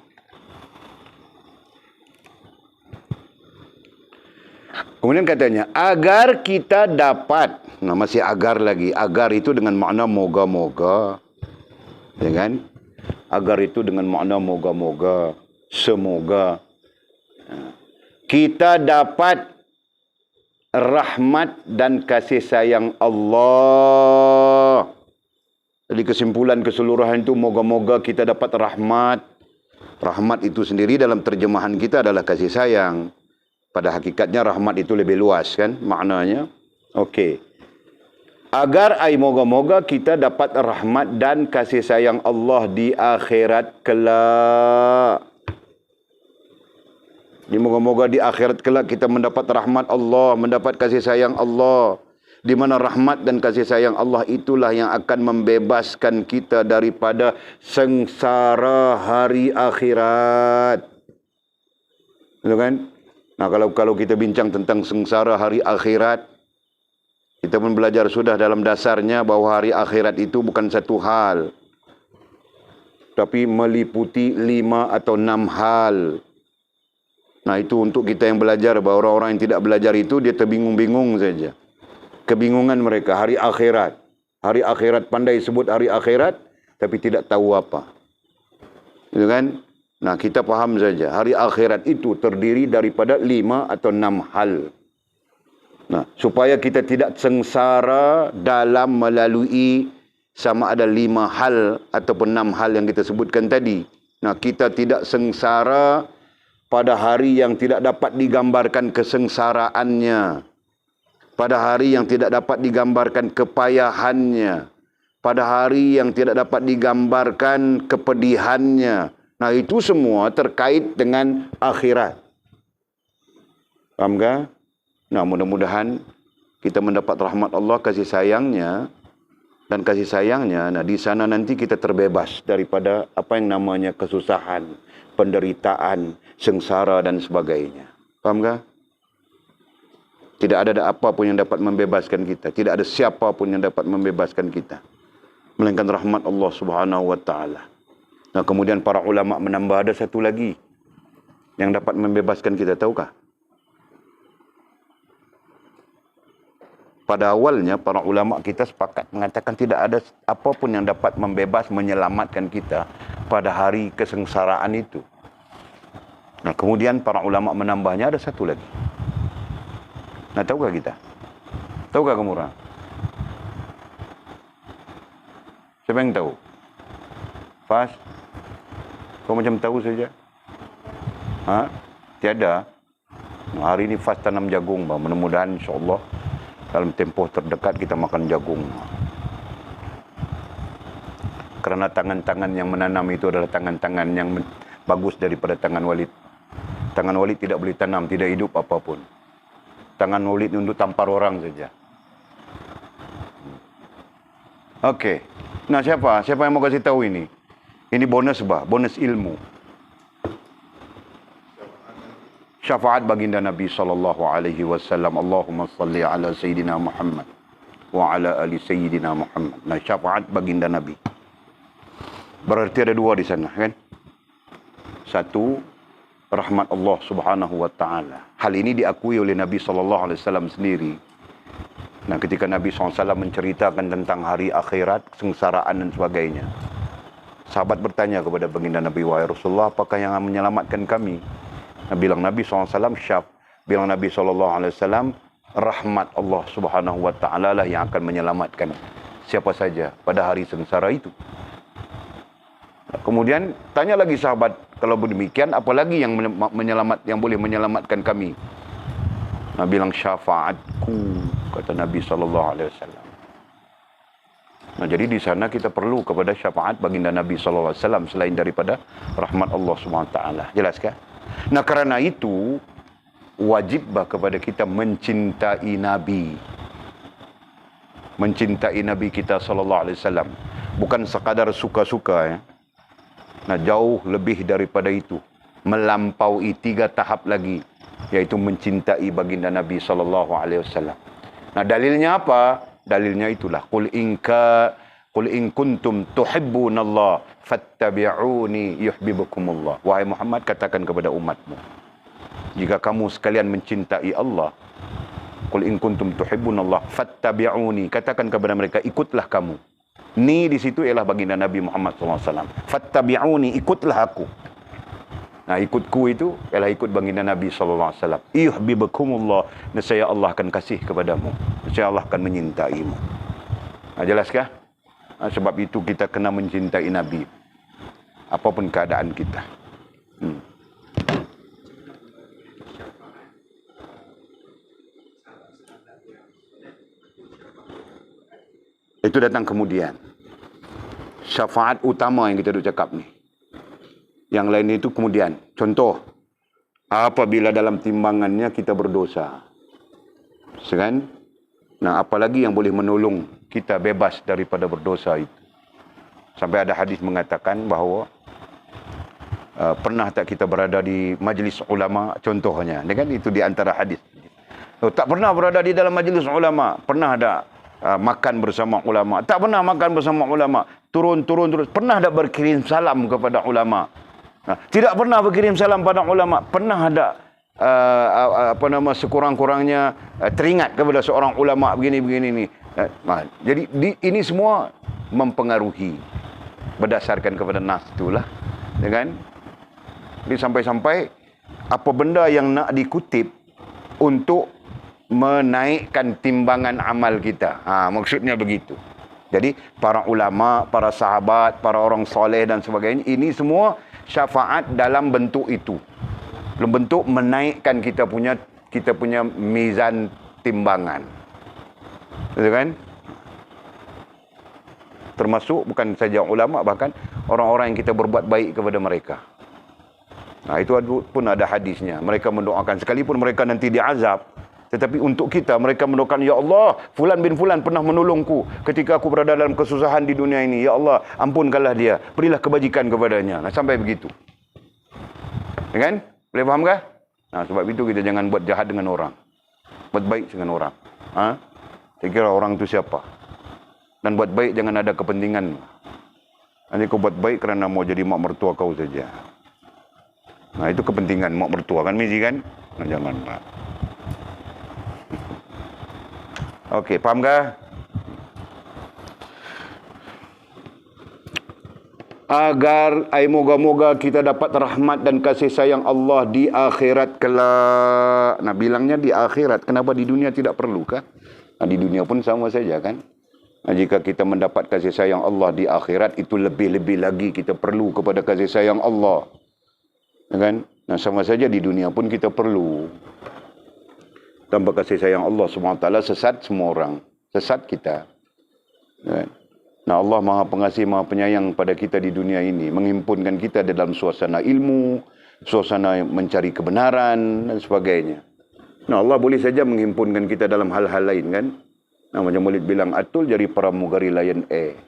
Kemudian katanya, agar kita dapat. Nah, masih agar lagi. Agar itu dengan makna moga-moga. Ya kan? Agar itu dengan makna moga-moga. Semoga. Kita dapat rahmat dan kasih sayang Allah. Jadi kesimpulan keseluruhan itu moga-moga kita dapat rahmat. Rahmat itu sendiri dalam terjemahan kita adalah kasih sayang. Pada hakikatnya rahmat itu lebih luas kan maknanya. Okey. Agar moga-moga kita dapat rahmat dan kasih sayang Allah di akhirat kelak. Jadi moga-moga di akhirat kelak kita mendapat rahmat Allah, mendapat kasih sayang Allah. Di mana rahmat dan kasih sayang Allah itulah yang akan membebaskan kita daripada sengsara hari akhirat. Betul kan? Nah, kalau kita bincang tentang sengsara hari akhirat, kita pun belajar sudah dalam dasarnya bahawa hari akhirat itu bukan satu hal, tapi meliputi 5 atau 6 hal. Nah, itu untuk kita yang belajar, bahawa orang-orang yang tidak belajar itu dia terbingung-bingung saja. Kebingungan mereka, hari akhirat. Hari akhirat, pandai sebut hari akhirat, tapi tidak tahu apa. Gitu kan? Nah, kita faham saja. Hari akhirat itu terdiri daripada 5 atau 6 hal. Nah, supaya kita tidak sengsara dalam melalui sama ada 5 hal ataupun 6 hal yang kita sebutkan tadi. Nah, kita tidak sengsara pada hari yang tidak dapat digambarkan kesengsaraannya. Pada hari yang tidak dapat digambarkan kepayahannya. Pada hari yang tidak dapat digambarkan kepedihannya. Nah, itu semua terkait dengan akhirat. Faham tak? Nah, mudah-mudahan kita mendapat rahmat Allah, kasih sayangnya. Dan kasih sayangnya, nah di sana nanti kita terbebas daripada apa yang namanya kesusahan, penderitaan, sengsara dan sebagainya. Faham tak? Tidak ada apa pun yang dapat membebaskan kita. Tidak ada siapa pun yang dapat membebaskan kita. Melainkan rahmat Allah Subhanahu wa ta'ala. Nah, kemudian para ulama menambah ada satu lagi yang dapat membebaskan kita, tahukah? Pada awalnya para ulama kita sepakat mengatakan tidak ada apapun yang dapat menyelamatkan kita pada hari kesengsaraan itu. Nah, kemudian para ulama menambahnya ada satu lagi. Nah, tahukah kita? Tahukah kamu orang? Siapa yang tahu? Fas? Kau macam tahu saja? Ha? Tiada. Nah, hari ini Fas tanam jagung, bang. Mudah-mudahan insyaAllah dalam tempoh terdekat kita makan jagung. Kerana tangan-tangan yang menanam itu adalah tangan-tangan yang bagus daripada tangan Walid. Tangan Walid tidak boleh tanam, tidak hidup apapun. Tangan Walid untuk tampar orang saja. Okey. Nah, siapa? Siapa yang mau kasih tahu ini? Ini bonus bah, bonus ilmu. Syafaat baginda Nabi sallallahu alaihi wasallam. Allahumma salli ala sayyidina Muhammad wa ala ali sayyidina Muhammad. Nah, syafaat baginda Nabi. Berarti ada dua di sana, kan? Satu, rahmat Allah Subhanahu wa taala. Hal ini diakui oleh Nabi sallallahu alaihi wasallam sendiri. Nah, ketika Nabi SAW menceritakan tentang hari akhirat, kesengsaraan dan sebagainya, sahabat bertanya kepada baginda Nabi, wahai Rasulullah, apakah yang menyelamatkan kami? Nah, bilang Nabi SAW, bilang Nabi SAW, rahmat Allah Subhanahu wa ta'ala lah yang akan menyelamatkan siapa saja pada hari sengsara itu. Nah, kemudian tanya lagi sahabat, kalau demikian apa lagi yang yang boleh menyelamatkan kami? Nah, bilang syafaatku, kata Nabi SAW. Nah, jadi di sana kita perlu kepada syafaat baginda Nabi SAW selain daripada rahmat Allah Subhanahu wa ta'ala. Jelas kan? Nah, kerana itu wajiblah kepada kita mencintai Nabi. Mencintai Nabi kita sallallahu alaihi wasallam, bukan sekadar suka-suka ya. Nah, jauh lebih daripada itu, melampaui 3 tahap lagi, yaitu mencintai baginda Nabi sallallahu alaihi wasallam. Nah, dalilnya apa? Dalilnya itulah qul in kuntum tuhibbunallah fattabi'uni yuhibbukumullah. Wahai Muhammad, katakan kepada umatmu, jika kamu sekalian mencintai Allah, qul in kuntum tuhibbunallah fattabi'uni, katakan kepada mereka, ikutlah kamu. Ni di situ ialah baginda Nabi Muhammad SAW. Fattabi'uni, ikutlah aku. Nah, ikutku itu ialah ikut baginda Nabi SAW. Yuhibbukumullah, nescaya Allah akan kasih kepadamu, nescaya Allah akan menyintaimu. Nah, jelaskah? Nah, sebab itu kita kena mencintai Nabi apapun keadaan kita. Itu datang kemudian. Syafaat utama yang kita duk cakap ni. Yang lain itu kemudian. Contoh, apabila dalam timbangannya kita berdosa. Kan? Nah, apalagi yang boleh menolong kita bebas daripada berdosa itu. Sampai ada hadis mengatakan bahawa pernah tak kita berada di majlis ulama, contohnya. Kan itu di antara hadis. Tak pernah berada di dalam majlis ulama. Pernah tak makan bersama ulama? Tak pernah makan bersama ulama. Turun. Pernah tak berkirim salam kepada ulama? Tidak pernah berkirim salam pada ulama. Pernah tak sekurang-kurangnya teringat kepada seorang ulama begini ni. Jadi ini semua mempengaruhi berdasarkan kepada nas itulah, kan? Jadi sampai-sampai apa benda yang nak dikutip untuk menaikkan timbangan amal kita. Maksudnya begitu. Jadi para ulama, para sahabat, para orang soleh dan sebagainya, ini semua syafaat dalam bentuk itu. Dalam bentuk menaikkan kita punya mizan timbangan. Betul kan? Termasuk bukan saja ulama, bahkan orang-orang yang kita berbuat baik kepada mereka. Itu pun ada hadisnya. Mereka mendoakan, sekalipun mereka nanti diazab, tetapi untuk kita, mereka mendoakan, Ya Allah, Fulan bin Fulan pernah menolongku ketika aku berada dalam kesusahan di dunia ini. Ya Allah, ampunkanlah dia. Berilah kebajikan kepadanya. Sampai begitu. Ya kan? Boleh faham kah? Sebab itu kita jangan buat jahat dengan orang. Buat baik dengan orang. Saya kira orang itu siapa? Dan buat baik jangan ada kepentingan. Nanti kau buat baik kerana mau jadi mak mertua kau saja. Itu kepentingan mak mertua kan, Mizi kan? Jangan, Pak. Okey, faham kah? Agar moga-moga kita dapat rahmat dan kasih sayang Allah di akhirat kelak. Bilangnya di akhirat. Kenapa di dunia tidak perlu kah? Di dunia pun sama saja kan? Jika kita mendapat kasih sayang Allah di akhirat, itu lebih-lebih lagi kita perlu kepada kasih sayang Allah. Ya kan? Sama saja di dunia pun kita perlu. Tanpa kasih sayang Allah SWT, sesat semua orang. Sesat kita. Ya kan? Allah Maha Pengasih, Maha Penyayang pada kita di dunia ini. Menghimpunkan kita dalam suasana ilmu, suasana mencari kebenaran dan sebagainya. Allah boleh saja menghimpunkan kita dalam hal-hal lain kan. Macam Maulid bilang, Atul jadi pramugari Lion Air.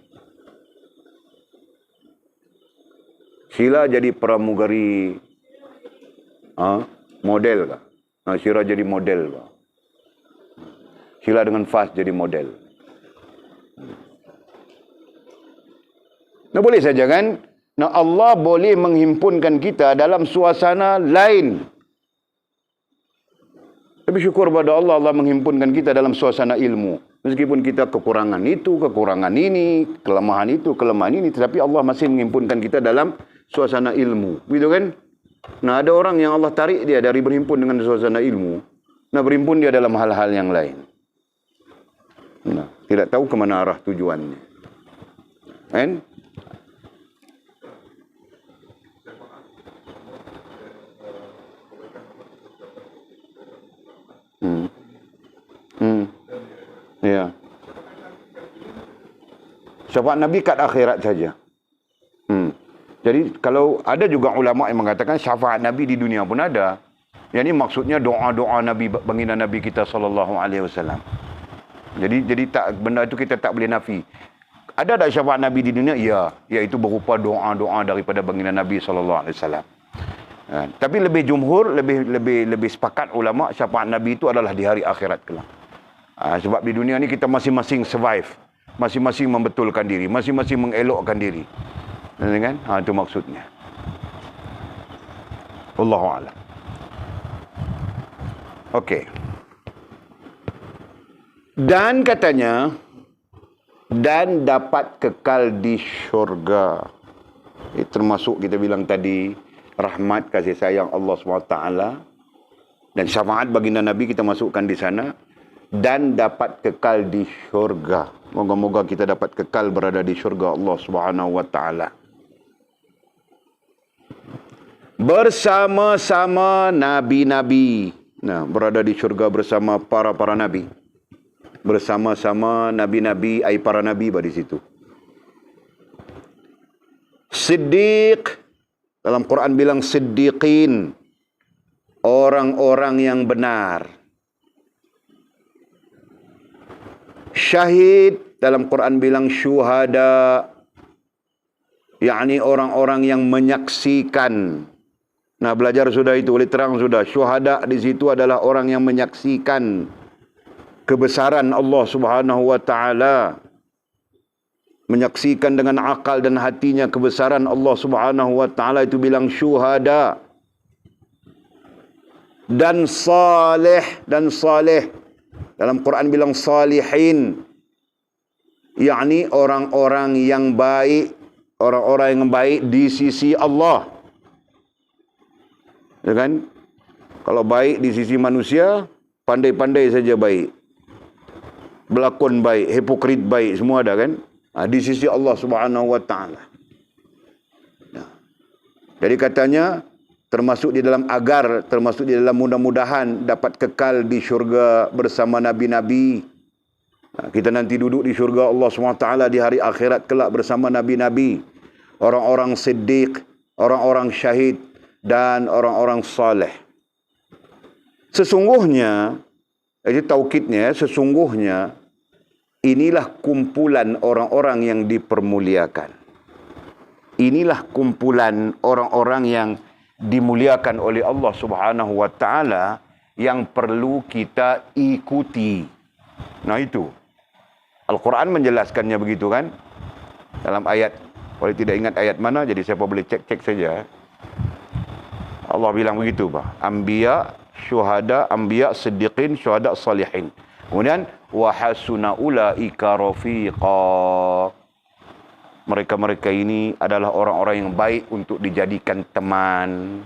Sila jadi pramugari model kah? Sila jadi model kah? Sila dengan fast jadi model. Boleh saja kan? Allah boleh menghimpunkan kita dalam suasana lain. Tapi syukur pada Allah, Allah menghimpunkan kita dalam suasana ilmu. Meskipun kita kekurangan itu, kekurangan ini, kelemahan itu, kelemahan ini, tetapi Allah masih menghimpunkan kita dalam suasana ilmu. Begitu kan? Ada orang yang Allah tarik dia dari berhimpun dengan suasana ilmu. Berhimpun dia dalam hal-hal yang lain. Tidak tahu ke mana arah tujuannya. Kan? Ya. Syafaat Nabi kat akhirat saja. Jadi kalau ada juga ulama yang mengatakan syafaat Nabi di dunia pun ada. Yang ini maksudnya doa-doa Nabi, baginda Nabi kita SAW. Jadi tak, benda itu kita tak boleh nafi. Ada tak syafaat Nabi di dunia? Ya, iaitu berupa doa-doa daripada baginda Nabi SAW. Tapi lebih jumhur, lebih sepakat ulama, syafaat Nabi itu adalah di hari akhirat kelak. Sebab di dunia ni kita masing-masing survive, masing-masing membetulkan diri, masing-masing mengelokkan diri. Kan? Itu maksudnya. Wallahu a'lam. Okey. Dan katanya, dan dapat kekal di syurga. Termasuk kita bilang tadi, rahmat kasih sayang Allah SWT dan syafaat baginda Nabi kita masukkan di sana, dan dapat kekal di syurga. Moga-moga kita dapat kekal berada di syurga Allah SWT. Bersama-sama nabi-nabi. Berada di syurga bersama para nabi. Bersama-sama nabi-nabi, ai para nabi di situ. Siddiq, dalam Quran bilang siddiqin, orang-orang yang benar. Syahid, dalam Quran bilang syuhada, yakni orang-orang yang menyaksikan. Belajar sudah itu, boleh terang sudah. Syuhada di situ adalah orang yang menyaksikan kebesaran Allah Subhanahu wa taala. Menyaksikan dengan akal dan hatinya kebesaran Allah Subhanahu wa taala, itu bilang syuhada. Dan salih, dalam Quran bilang salihin, yakni orang-orang yang baik, orang-orang yang baik di sisi Allah. Ya kan? Kalau baik di sisi manusia, pandai-pandai saja baik, berlakon baik, hipokrit baik, semua ada kan? Di sisi Allah Subhanahu wa taala. Jadi katanya termasuk di dalam agar, termasuk di dalam mudah-mudahan dapat kekal di syurga bersama nabi-nabi. Kita nanti duduk di syurga Allah SWT di hari akhirat kelak bersama nabi-nabi, orang-orang siddiq, orang-orang syahid, dan orang-orang saleh. Sesungguhnya, jadi taukidnya, sesungguhnya inilah kumpulan orang-orang yang dipermuliakan. Inilah kumpulan orang-orang yang dimuliakan oleh Allah Subhanahu wa taala yang perlu kita ikuti. Nah itu. Al-Quran menjelaskannya begitu kan? Dalam ayat, kalau tidak ingat ayat mana, jadi siapa boleh cek-cek saja. Allah bilang begitu, Pak. Anbiya, syuhada, anbiya, siddiqin, syuhada, salihin. Kemudian wa hasuna ulaika rafiqa. Mereka-mereka ini adalah orang-orang yang baik untuk dijadikan teman.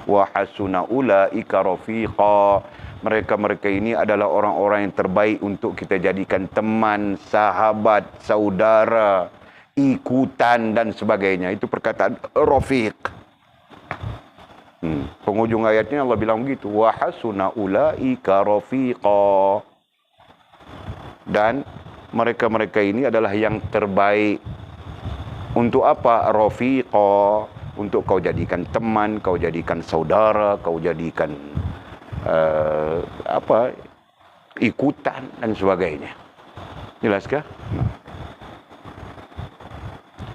Wa hasuna ulaika rafiqa. Mereka-mereka ini adalah orang-orang yang terbaik untuk kita jadikan teman, sahabat, saudara, ikutan dan sebagainya. Itu perkataan rafiq. Penghujung ayatnya Allah bilang begitu. Wa hasuna ulaika rafiqa. Dan mereka-mereka ini adalah yang terbaik. Untuk apa? Rafiqa. Untuk kau jadikan teman, kau jadikan saudara, kau jadikan ikutan dan sebagainya. Jelaskah?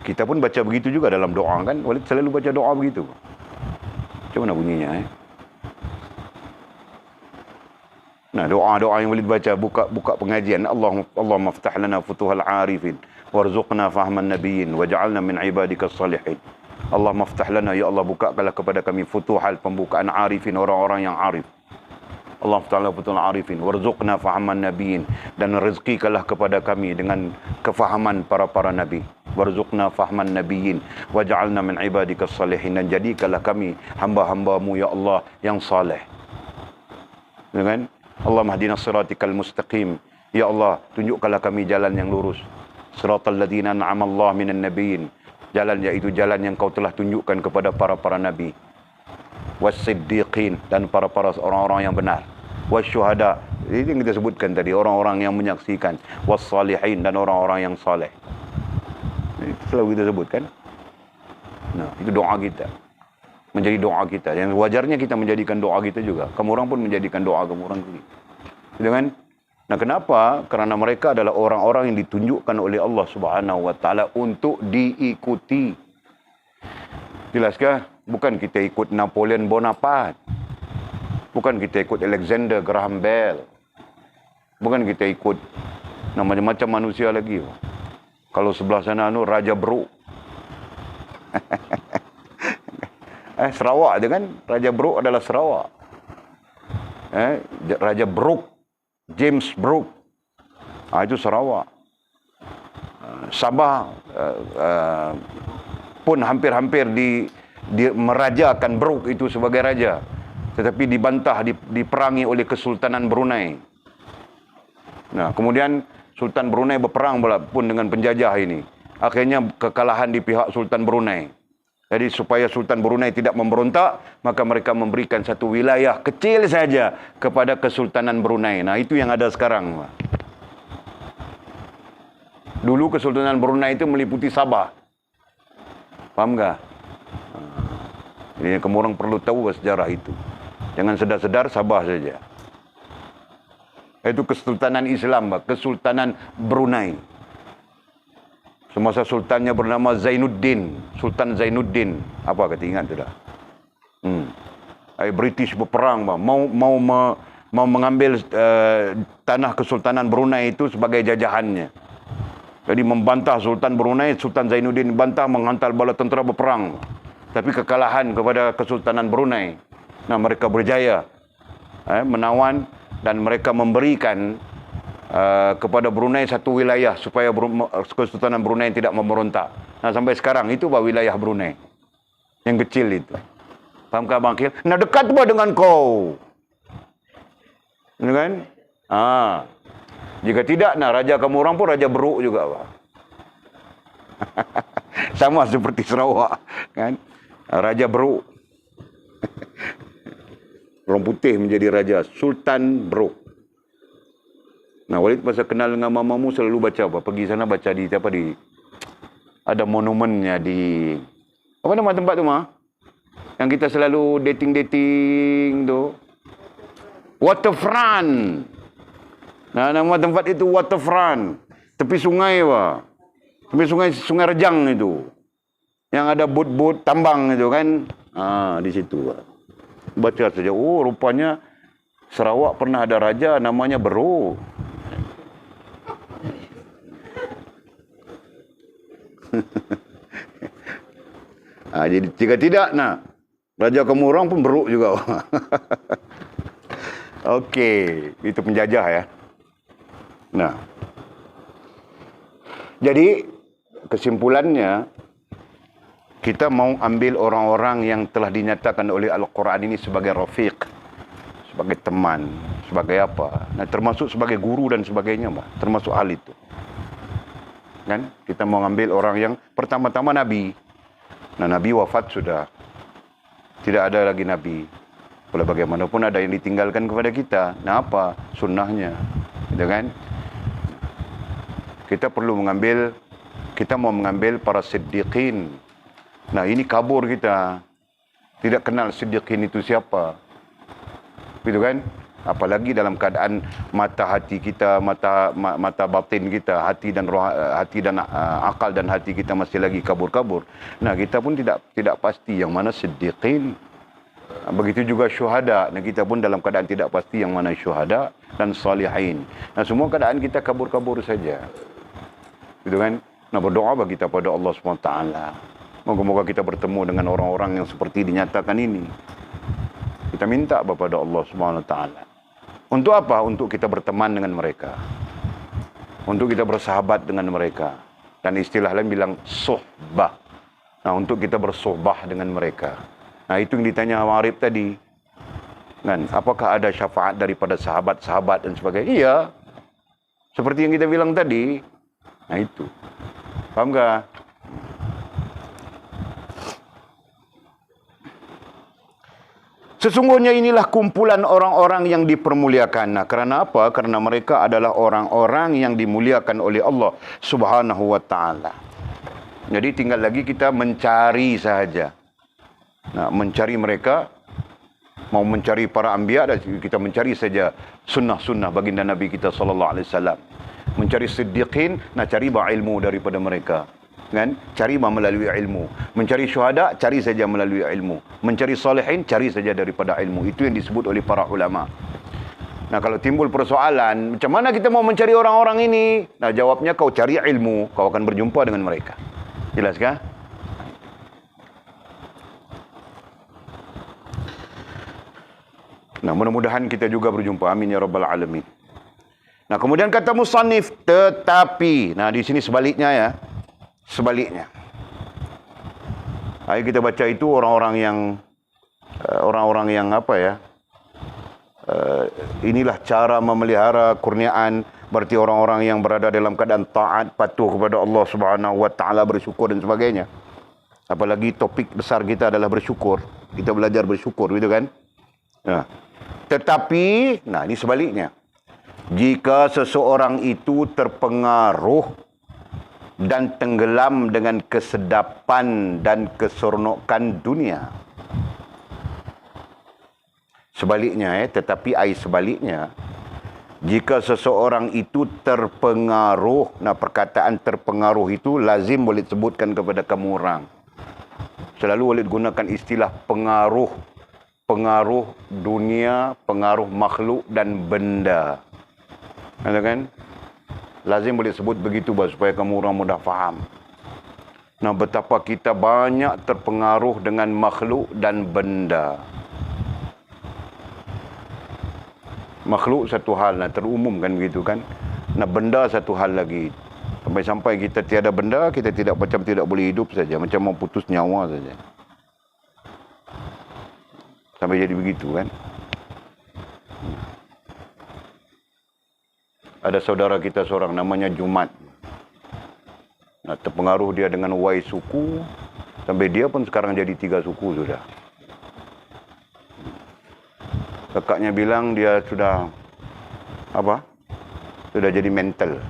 Kita pun baca begitu juga dalam doa kan? Walid selalu baca doa begitu. Macam mana bunyinya? Nah, doa-doa yang Walid baca buka pengajian. Allah maftah lana futuhal arifin warzuqna fahman nabiyyin waj'alna min ibadika salihin. Allah maftah lana, ya Allah, bukakanlah kepada kami futuhal, pembukaan arifin, orang-orang yang arif. Allah maftah lana futuhal arifin warzuqna fahman nabiyyin, dan rezekikanlah kepada kami dengan kefahaman para nabi. Warzuqna fahman nabiyyin waj'alna min ibadika salihin, dan jadikanlah kami hamba-hambamu ya Allah yang saleh. Dengan Allah mahdinas siratikal mustaqim, ya Allah, tunjukkanlah kami jalan yang lurus. Siratal ladzina an'ama Allah minan nabiyyin, jalan yaitu jalan yang kau telah tunjukkan kepada para nabi. Was-siddiqin, dan para orang-orang yang benar. Was-syuhada, ini yang kita sebutkan tadi, orang-orang yang menyaksikan. Was-salihin, dan orang-orang yang saleh. Ini selalu kita sebutkan. Nah, itu doa kita. Menjadi doa kita. Yang wajarnya kita menjadikan doa kita juga. Kamu orang pun menjadikan doa kamu orang juga. Gitu kan? Nah, kenapa? Karena mereka adalah orang-orang yang ditunjukkan oleh Allah Subhanahu wa taala untuk diikuti. Jelaskah? Bukan kita ikut Napoleon Bonaparte. Bukan kita ikut Alexander Graham Bell. Bukan kita ikut macam-macam manusia lagi. Kalau sebelah sana Raja Brooke. Sarawak je kan? Raja Brooke adalah Sarawak. Raja Brooke, James Brooke, itu Sarawak. Sabah pun hampir-hampir merajakan Brooke itu sebagai raja, tetapi dibantah, diperangi oleh Kesultanan Brunei. Nah, kemudian Sultan Brunei berperang pun dengan penjajah ini. Akhirnya kekalahan di pihak Sultan Brunei. Jadi supaya Sultan Brunei tidak memberontak, maka mereka memberikan satu wilayah kecil saja kepada Kesultanan Brunei. Nah, itu yang ada sekarang. Dulu Kesultanan Brunei itu meliputi Sabah. Faham tak? Jadi kamu orang perlu tahu sejarah itu. Jangan sedar-sedar Sabah saja. Itu Kesultanan Islam, Kesultanan Brunei. Semasa sultannya bernama Zainuddin, Sultan Zainuddin. Apa kata ingat tu dah? British berperang, mau mengambil tanah Kesultanan Brunei itu sebagai jajahannya. Jadi membantah Sultan Brunei, Sultan Zainuddin bantah, menghantar bala tentera berperang. Tapi kekalahan kepada Kesultanan Brunei. Nah, mereka berjaya menawan, dan mereka memberikan kepada Brunei satu wilayah supaya Kesultanan Brunei tidak memberontak. Nah, sampai sekarang itu wilayah Brunei yang kecil itu. Fahamkah Bang Khil? Nah, dekat apa dengan kau? Kan? Jika tidak, nah raja kamu orang pun raja beruk juga, Pak. Sama seperti Sarawak, kan? Raja beruk. Orang putih menjadi raja, Sultan Beruk. Nah, Walid masa kenal dengan mamamu selalu baca apa? Pergi sana baca di apa di ada monumennya di apa nama tempat tu mah? Yang kita selalu dating tu. Waterfront. Nah, nama tempat itu Waterfront. Tepi sungai, Pak. Tepi sungai Rejang itu. Yang ada bot-bot tambang itu kan. Di situ, Pak. Baca saja. Oh, rupanya Sarawak pernah ada raja namanya Beruk. Jadi jika tidak, nah raja kamu orang pun beruk juga. Okey, itu penjajah ya. Nah, jadi kesimpulannya kita mau ambil orang-orang yang telah dinyatakan oleh Al-Quran ini sebagai rafiq, sebagai teman, sebagai apa? Nah, termasuk sebagai guru dan sebagainya, termasuk hal itu. Kan? Kita mau ambil orang yang pertama-tama Nabi. Nah, Nabi wafat sudah. Tidak ada lagi Nabi. Walau bagaimanapun ada yang ditinggalkan kepada kita. Nah, apa? Sunnahnya. Gitu kan? Kita perlu mengambil, kita mau mengambil para siddiqin. Nah, ini kabur kita. Tidak kenal siddiqin itu siapa. Gitu kan? Apalagi dalam keadaan mata hati kita, mata batin kita, hati dan akal dan hati kita masih lagi kabur-kabur. Nah, kita pun tidak pasti yang mana siddiqin. Begitu juga syuhada. Nah, kita pun dalam keadaan tidak pasti yang mana syuhada dan salihin. Nah, semua keadaan kita kabur-kabur saja. Gitu kan? Nah, berdoa bagi kita pada Allah SWT. Moga-moga kita bertemu dengan orang-orang yang seperti dinyatakan ini. Kita minta kepada Allah SWT. Untuk apa? Untuk kita berteman dengan mereka. Untuk kita bersahabat dengan mereka. Dan istilah lain bilang suhbah. Nah, untuk kita bersuhbah dengan mereka. Nah, itu yang ditanya Arif tadi. Kan, apakah ada syafaat daripada sahabat-sahabat dan sebagainya? Iya. Seperti yang kita bilang tadi. Nah, itu. Paham tak? Sesungguhnya inilah kumpulan orang-orang yang dipermuliakan. Nah, kerana apa? Kerana mereka adalah orang-orang yang dimuliakan oleh Allah Subhanahu wa taala. Jadi tinggal lagi kita mencari sahaja. Nah, mencari mereka, mau mencari para anbiya, kita mencari saja sunnah-sunnah baginda Nabi kita sallallahu alaihi wasallam. Mencari siddiqin, nah cari ilmu daripada mereka. Kan? Cari melalui ilmu. Mencari syuhada, cari saja melalui ilmu. Mencari salihin, cari saja daripada ilmu. Itu yang disebut oleh para ulama. Nah, kalau timbul persoalan, macam mana kita mau mencari orang-orang ini? Nah, jawabnya kau cari ilmu, kau akan berjumpa dengan mereka. Jelaskah? Nah, mudah-mudahan kita juga berjumpa. Amin ya rabbal alamin. Nah, kemudian kata musannif, tetapi. Nah, di sini sebaliknya ya. Sebaliknya. Ayo kita baca itu orang-orang yang apa ya? Inilah cara memelihara kurniaan, berarti orang-orang yang berada dalam keadaan taat, patuh kepada Allah Subhanahu wa taala, bersyukur dan sebagainya. Apalagi topik besar kita adalah bersyukur. Kita belajar bersyukur, gitu kan? Nah, tetapi, nah ini sebaliknya. Jika seseorang itu terpengaruh dan tenggelam dengan kesedapan dan keseronokan dunia. Sebaliknya, tetapi sebaliknya, jika seseorang itu terpengaruh, nah perkataan terpengaruh itu lazim boleh sebutkan kepada kamu orang. Selalu boleh gunakan istilah pengaruh. Pengaruh dunia, pengaruh makhluk dan benda. Ada kan? Lazim boleh sebut begitu supaya kamu orang mudah faham. Nah, betapa kita banyak terpengaruh dengan makhluk dan benda. Makhluk satu hal, nah terumum kan begitu kan. Nah, benda satu hal lagi. Sampai-sampai kita tiada benda, kita tidak boleh hidup saja, macam mau putus nyawa saja. Sampai jadi begitu kan. Ada saudara kita seorang namanya Jumat. Nah, terpengaruh dia dengan Y suku, sampai dia pun sekarang jadi 3 suku sudah. Kakaknya bilang dia sudah apa? Sudah jadi mental.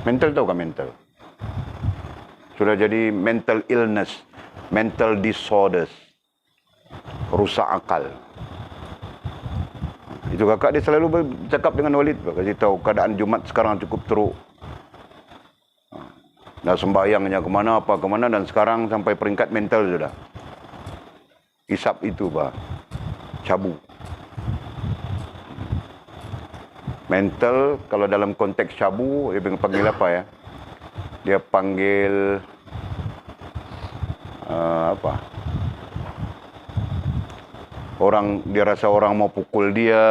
Mental tahu kan mental? Sudah jadi mental illness, mental disorders, rusak akal. Itu kakak dia selalu bercakap dengan Walid, kasih tahu keadaan Jumat sekarang cukup teruk. Dah sembahyangnya kemana dan sekarang sampai peringkat mental sudah. Isap itu cabu. Mental kalau dalam konteks cabu dia panggil apa ya? Dia panggil apa? Dia rasa orang mau pukul dia.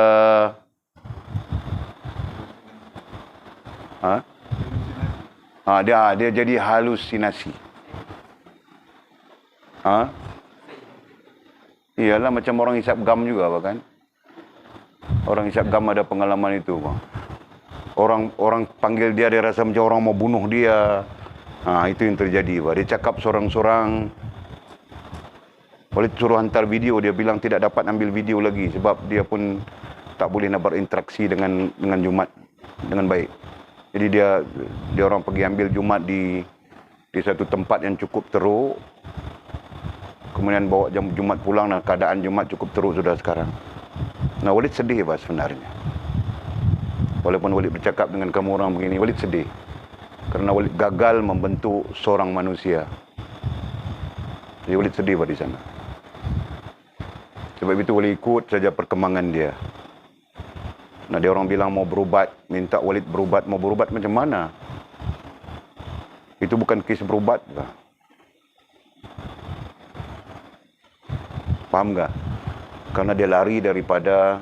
Dia jadi halusinasi. Iyalah macam orang hisap gam juga kan? Orang hisap gam ada pengalaman itu, bang. Orang panggil dia rasa macam orang mau bunuh dia. Itu yang terjadi, bang. Dia cakap sorang-sorang. Walid suruh hantar video, dia bilang tidak dapat ambil video lagi sebab dia pun tak boleh nak berinteraksi dengan Jumat dengan baik. Jadi dia orang pergi ambil Jumat di satu tempat yang cukup teruk. Kemudian bawa Jumat pulang dan keadaan Jumat cukup teruk sudah sekarang. Nah, Walid sedih sebenarnya. Walaupun Walid bercakap dengan kamu orang begini, Walid sedih. Kerana Walid gagal membentuk seorang manusia. Jadi Walid sedih di sana. Sebab itu Walid ikut saja perkembangan dia. Nah, dia orang bilang mau berubat, minta Walid berubat. Mau berubat macam mana? Itu bukan kes berubat. Faham tak? Karena dia lari daripada,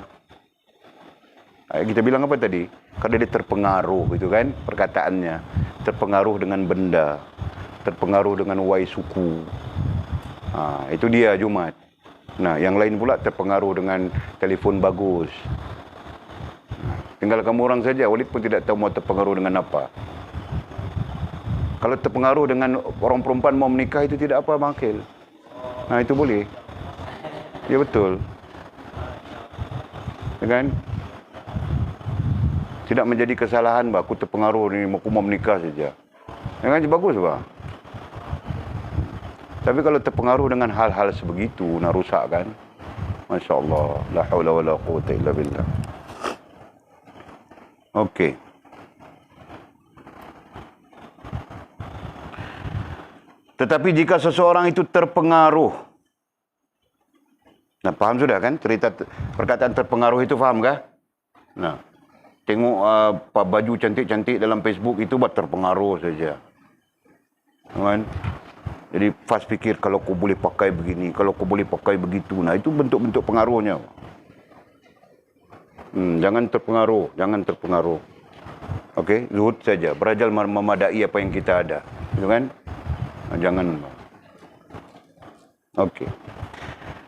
kita bilang apa tadi? Karena dia terpengaruh, gitu kan, perkataannya. Terpengaruh dengan benda. Terpengaruh dengan Y suku. Itu dia Jumat. Nah, yang lain pula terpengaruh dengan telefon bagus. Tinggal kamu orang saja, Walid pun tidak tahu mau terpengaruh dengan apa. Kalau terpengaruh dengan orang perempuan mau menikah, itu tidak apa, makil. Itu boleh. Ya betul. Ya kan? Tidak menjadi kesalahan, aku terpengaruh ni, aku mau menikah saja. Ya kan, bagus, Tapi kalau terpengaruh dengan hal-hal sebegitu, nak rusak kan? Masya Allah. La hawla wa la quwata illa billah. Okey. Tetapi jika seseorang itu terpengaruh. Nah, faham sudah kan? Cerita perkataan terpengaruh itu faham kah? Nah, tengok baju cantik-cantik dalam Facebook itu buat terpengaruh saja. Kan? Jadi fast fikir kalau kau boleh pakai begini, kalau kau boleh pakai begitu. Nah, itu bentuk-bentuk pengaruhnya. Jangan terpengaruh. Okey, zuhud saja. Berajal memadai apa yang kita ada. Gitu kan? Jangan. Okey.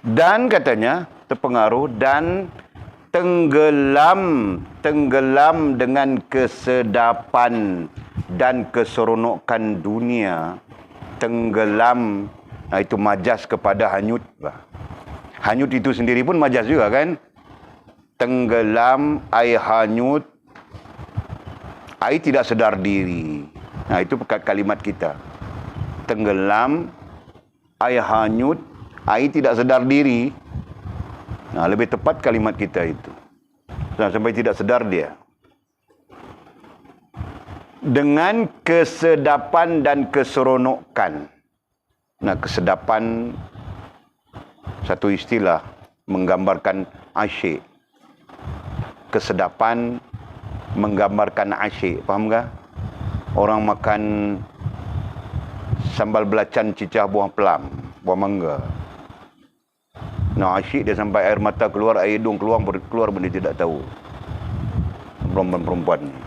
Dan katanya terpengaruh dan tenggelam dengan kesedapan dan keseronokan dunia. Tenggelam, itu majas kepada hanyut. Hanyut itu sendiri pun majas juga kan? Tenggelam, air hanyut, air tidak sedar diri. Nah, itu kalimat kita. Tenggelam, air hanyut, air tidak sedar diri. Nah, lebih tepat kalimat kita itu. Nah, sampai tidak sedar dia. Dengan kesedapan dan keseronokan. Nah, kesedapan satu istilah menggambarkan asyik. Kesedapan menggambarkan asyik. Faham tak? Orang makan sambal belacan cicah buah pelam, buah mangga. Nah, asyik dia sampai air mata keluar, air hidung keluar benda tidak tahu. Perempuan ni.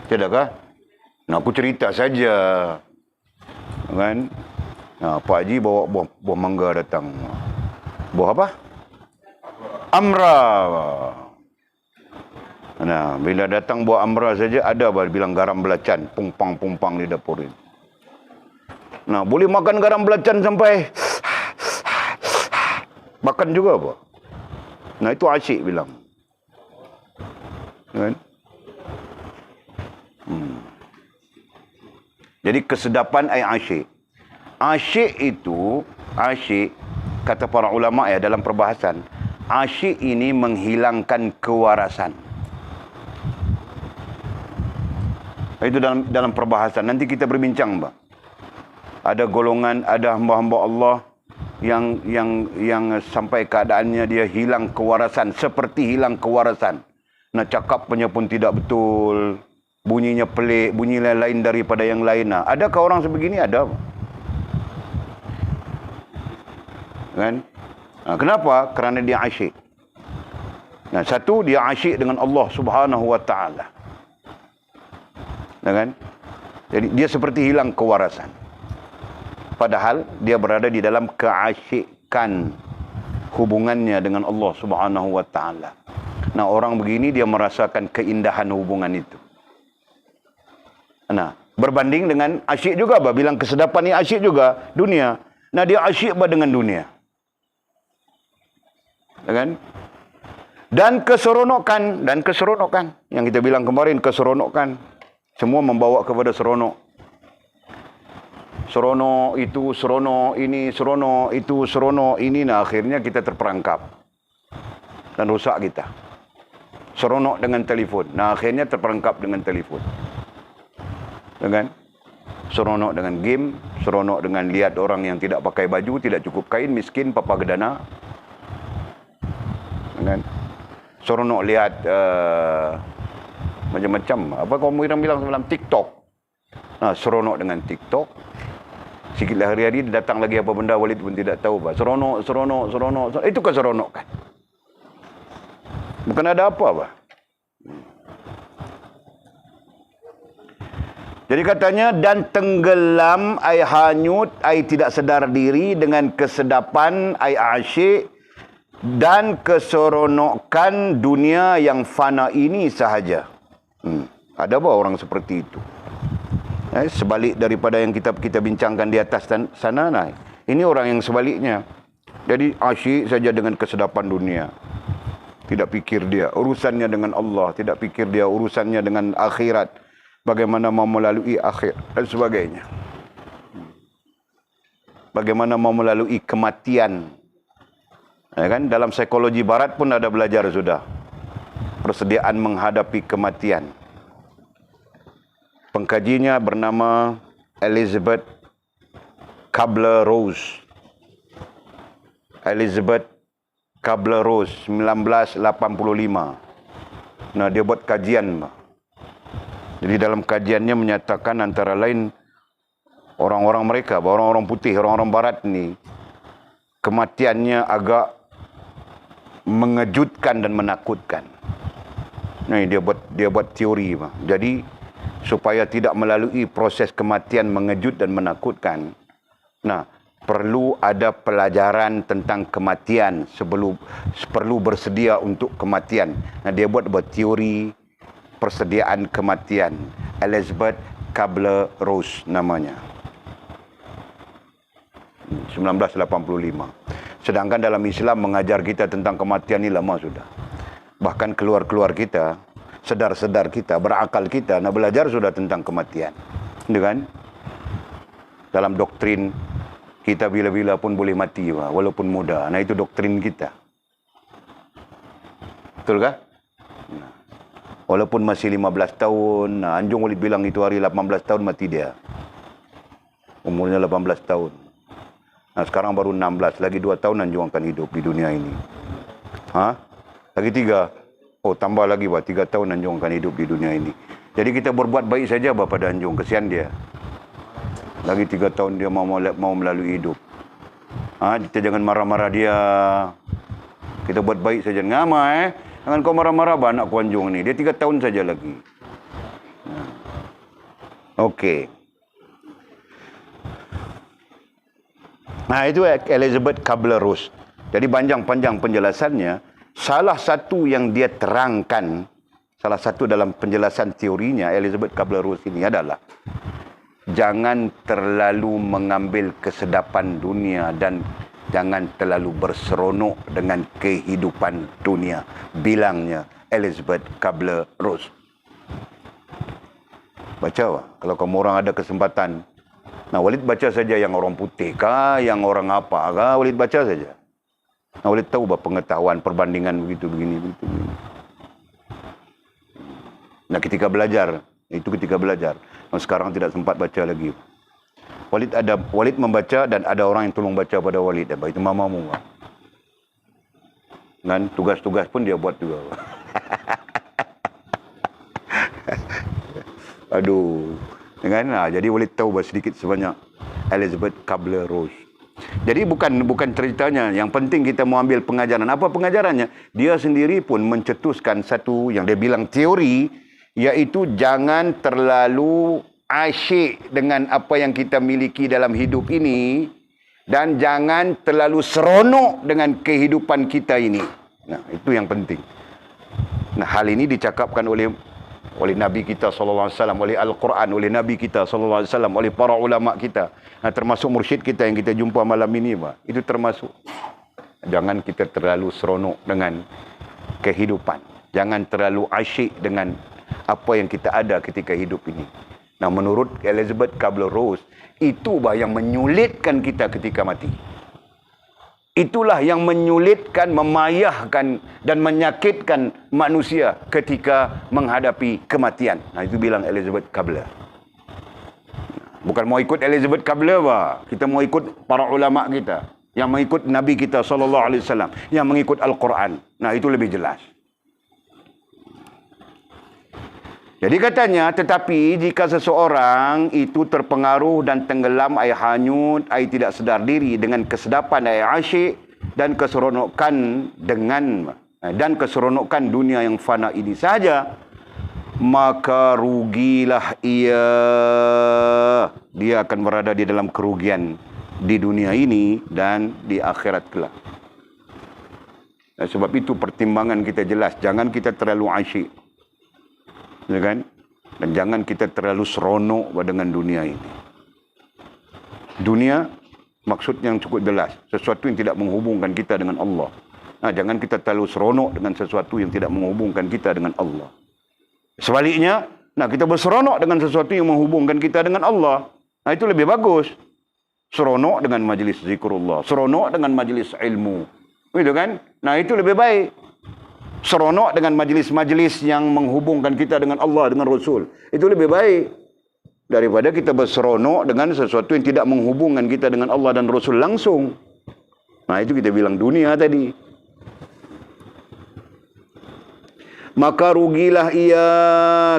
Tidakkah? Nah, aku cerita saja. Kan? Pak Haji bawa buah mangga datang. Buah apa? Amra. Nah, bila datang buah amra saja ada bilang garam belacan, pumpang di dapur ini. Nah, boleh makan garam belacan sampai makan juga apa? Nah, itu asyik bilang. Kan? Jadi kesedapan ai asyik. Asyik itu, kata para ulama ya dalam perbahasan, asyik ini menghilangkan kewarasan. Itu dalam perbahasan. Nanti kita berbincang, Bang. Ada golongan, ada hamba-hamba Allah yang sampai keadaannya dia hilang kewarasan, seperti hilang kewarasan. Nah, cakapnya pun tidak betul, bunyinya pelik, bunyi lain daripada yang lain. Nah, adakah orang sebegini? Ada. Kan? Nah, kenapa? Kerana dia asyik. Nah, satu, dia asyik dengan Allah Subhanahu wa taala. Kan? Jadi dia seperti hilang kewarasan. Padahal dia berada di dalam keasyikan hubungannya dengan Allah Subhanahu wa taala. Nah, orang begini dia merasakan keindahan hubungan itu. Nah, berbanding dengan asyik juga, bilang kesedapan ni asyik juga dunia. Nah, dia asyik dengan dunia. Kan? Dan keseronokan yang kita bilang kemarin, keseronokan semua membawa kepada seronok. Seronok itu, seronok ini, seronok itu, seronok ini. Nah, akhirnya kita terperangkap dan rusak kita. Seronok dengan telefon. Nah, akhirnya terperangkap dengan telefon. Kan? Seronok dengan game, seronok dengan lihat orang yang tidak pakai baju, tidak cukup kain, miskin, papa gedana. Kan? Seronok lihat macam-macam. Apa kamu bilang dalam TikTok? Nah, seronok dengan TikTok. Sikitlah hari-hari datang lagi apa benda Walid pun tidak tahu. Seronok. Itu keseronokan. Bukan ada apa. Jadi katanya, dan tenggelam, ai hanyut, ai tidak sedar diri dengan kesedapan, ai asyik, dan keseronokan dunia yang fana ini sahaja. Ada apa orang seperti itu? Sebalik daripada yang kita bincangkan di atas sana. Nah, ini orang yang sebaliknya. Jadi asyik saja dengan kesedapan dunia. Tidak fikir dia urusannya dengan Allah, tidak fikir dia urusannya dengan akhirat, bagaimana mau melalui akhir dan sebagainya. Bagaimana mau melalui kematian. Kan? Dalam psikologi barat pun ada belajar sudah. Persediaan menghadapi kematian. Pengkajinya bernama Elizabeth Kubler-Ross. Elizabeth Kubler-Ross, 1985. Nah, dia buat kajian. Jadi dalam kajiannya menyatakan antara lain orang-orang mereka, orang-orang putih, orang-orang barat ni, kematiannya agak mengejutkan dan menakutkan. Nah, dia buat teori. Jadi supaya tidak melalui proses kematian mengejut dan menakutkan. Nah, perlu ada pelajaran tentang kematian perlu bersedia untuk kematian. Nah, dia buat teori persediaan kematian. Elizabeth Kubler-Ross namanya. 1985. Sedangkan dalam Islam mengajar kita tentang kematian ini lama sudah. Bahkan keluar kita, sedar-sedar kita, berakal kita, nak belajar sudah tentang kematian. Kan? Dalam doktrin kita bila-bila pun boleh mati, walaupun muda. Nah, itu doktrin kita. Betul kah? Nah, walaupun masih 15 tahun, Anjung Walid bilang itu hari 18 tahun mati dia. Umurnya 18 tahun. Nah, sekarang baru 16, lagi 2 tahun Anjung akan hidup di dunia ini. Lagi 3. Oh, tambah lagi 3 tahun Anjung akan hidup di dunia ini. Jadi kita berbuat baik saja pada Anjung, kesian dia. Lagi 3 tahun dia mau melalui hidup. Kita jangan marah-marah dia. Kita buat baik saja. Ngama jangan kau marah-marah anak ku Anjung ni. Dia 3 tahun saja lagi. Okey. Nah, itu Elizabeth Kubler-Ross. Jadi panjang-panjang penjelasannya, salah satu yang dia terangkan, salah satu dalam penjelasan teorinya Elizabeth Kubler-Ross ini adalah jangan terlalu mengambil kesedapan dunia dan jangan terlalu berseronok dengan kehidupan dunia, bilangnya Elizabeth Kubler-Ross. Baca lah, kalau kamu orang ada kesempatan. Nah, Walid baca saja yang orang putih kah, yang orang apa kah, Walid baca saja. Nah, Walid tahu bah pengetahuan perbandingan begitu begini. Nah, ketika belajar, nah, sekarang tidak sempat baca lagi. Walid membaca dan ada orang yang tolong baca pada Walid. Itu mamamu. Dan tugas-tugas pun dia buat juga. Aduh. Jadi Walid tahu sedikit sebanyak Elizabeth Kubler-Ross. Jadi bukan ceritanya. Yang penting kita mau ambil pengajaran. Apa pengajarannya? Dia sendiri pun mencetuskan satu yang dia bilang teori, yaitu jangan terlalu asyik dengan apa yang kita miliki dalam hidup ini dan jangan terlalu seronok dengan kehidupan kita ini. Nah, itu yang penting. Nah, hal ini dicakapkan oleh Nabi kita SAW, oleh Al-Quran, oleh Nabi kita SAW, oleh para ulama kita. Nah, termasuk mursyid kita yang kita jumpa malam ini, itu termasuk. Jangan kita terlalu seronok dengan kehidupan. Jangan terlalu asyik dengan apa yang kita ada ketika hidup ini. Nah, menurut Elizabeth Kubler-Ross, itu yang menyulitkan kita ketika mati. Itulah yang menyulitkan, memayahkan dan menyakitkan manusia ketika menghadapi kematian. Nah, itu bilang Elizabeth Kubler. Bukan mau ikut Elizabeth Kubler, kita mau ikut para ulama kita, yang mengikut Nabi kita SAW, yang mengikut Al-Quran. Nah, itu lebih jelas. Jadi katanya, tetapi jika seseorang itu terpengaruh dan tenggelam, hanyut, tidak sedar diri dengan kesedapan, asyik dan keseronokan keseronokan dunia yang fana ini saja, maka rugilah ia. Dia akan berada di dalam kerugian di dunia ini dan di akhirat kelak. Sebab itu pertimbangan kita jelas, jangan kita terlalu asyik. Ya kan? Dan jangan kita terlalu seronok dengan dunia ini. Dunia maksudnya yang cukup jelas, sesuatu yang tidak menghubungkan kita dengan Allah. Nah, jangan kita terlalu seronok dengan sesuatu yang tidak menghubungkan kita dengan Allah. Sebaliknya, kita berseronok dengan sesuatu yang menghubungkan kita dengan Allah. Nah, itu lebih bagus. Seronok dengan majlis zikrullah, seronok dengan majlis ilmu. Gitu kan? Nah, itu lebih baik. Seronok dengan majlis-majlis yang menghubungkan kita dengan Allah, dengan Rasul. Itu lebih baik daripada kita berseronok dengan sesuatu yang tidak menghubungkan kita dengan Allah dan Rasul langsung. Nah, itu kita bilang dunia tadi. Maka rugilah ia.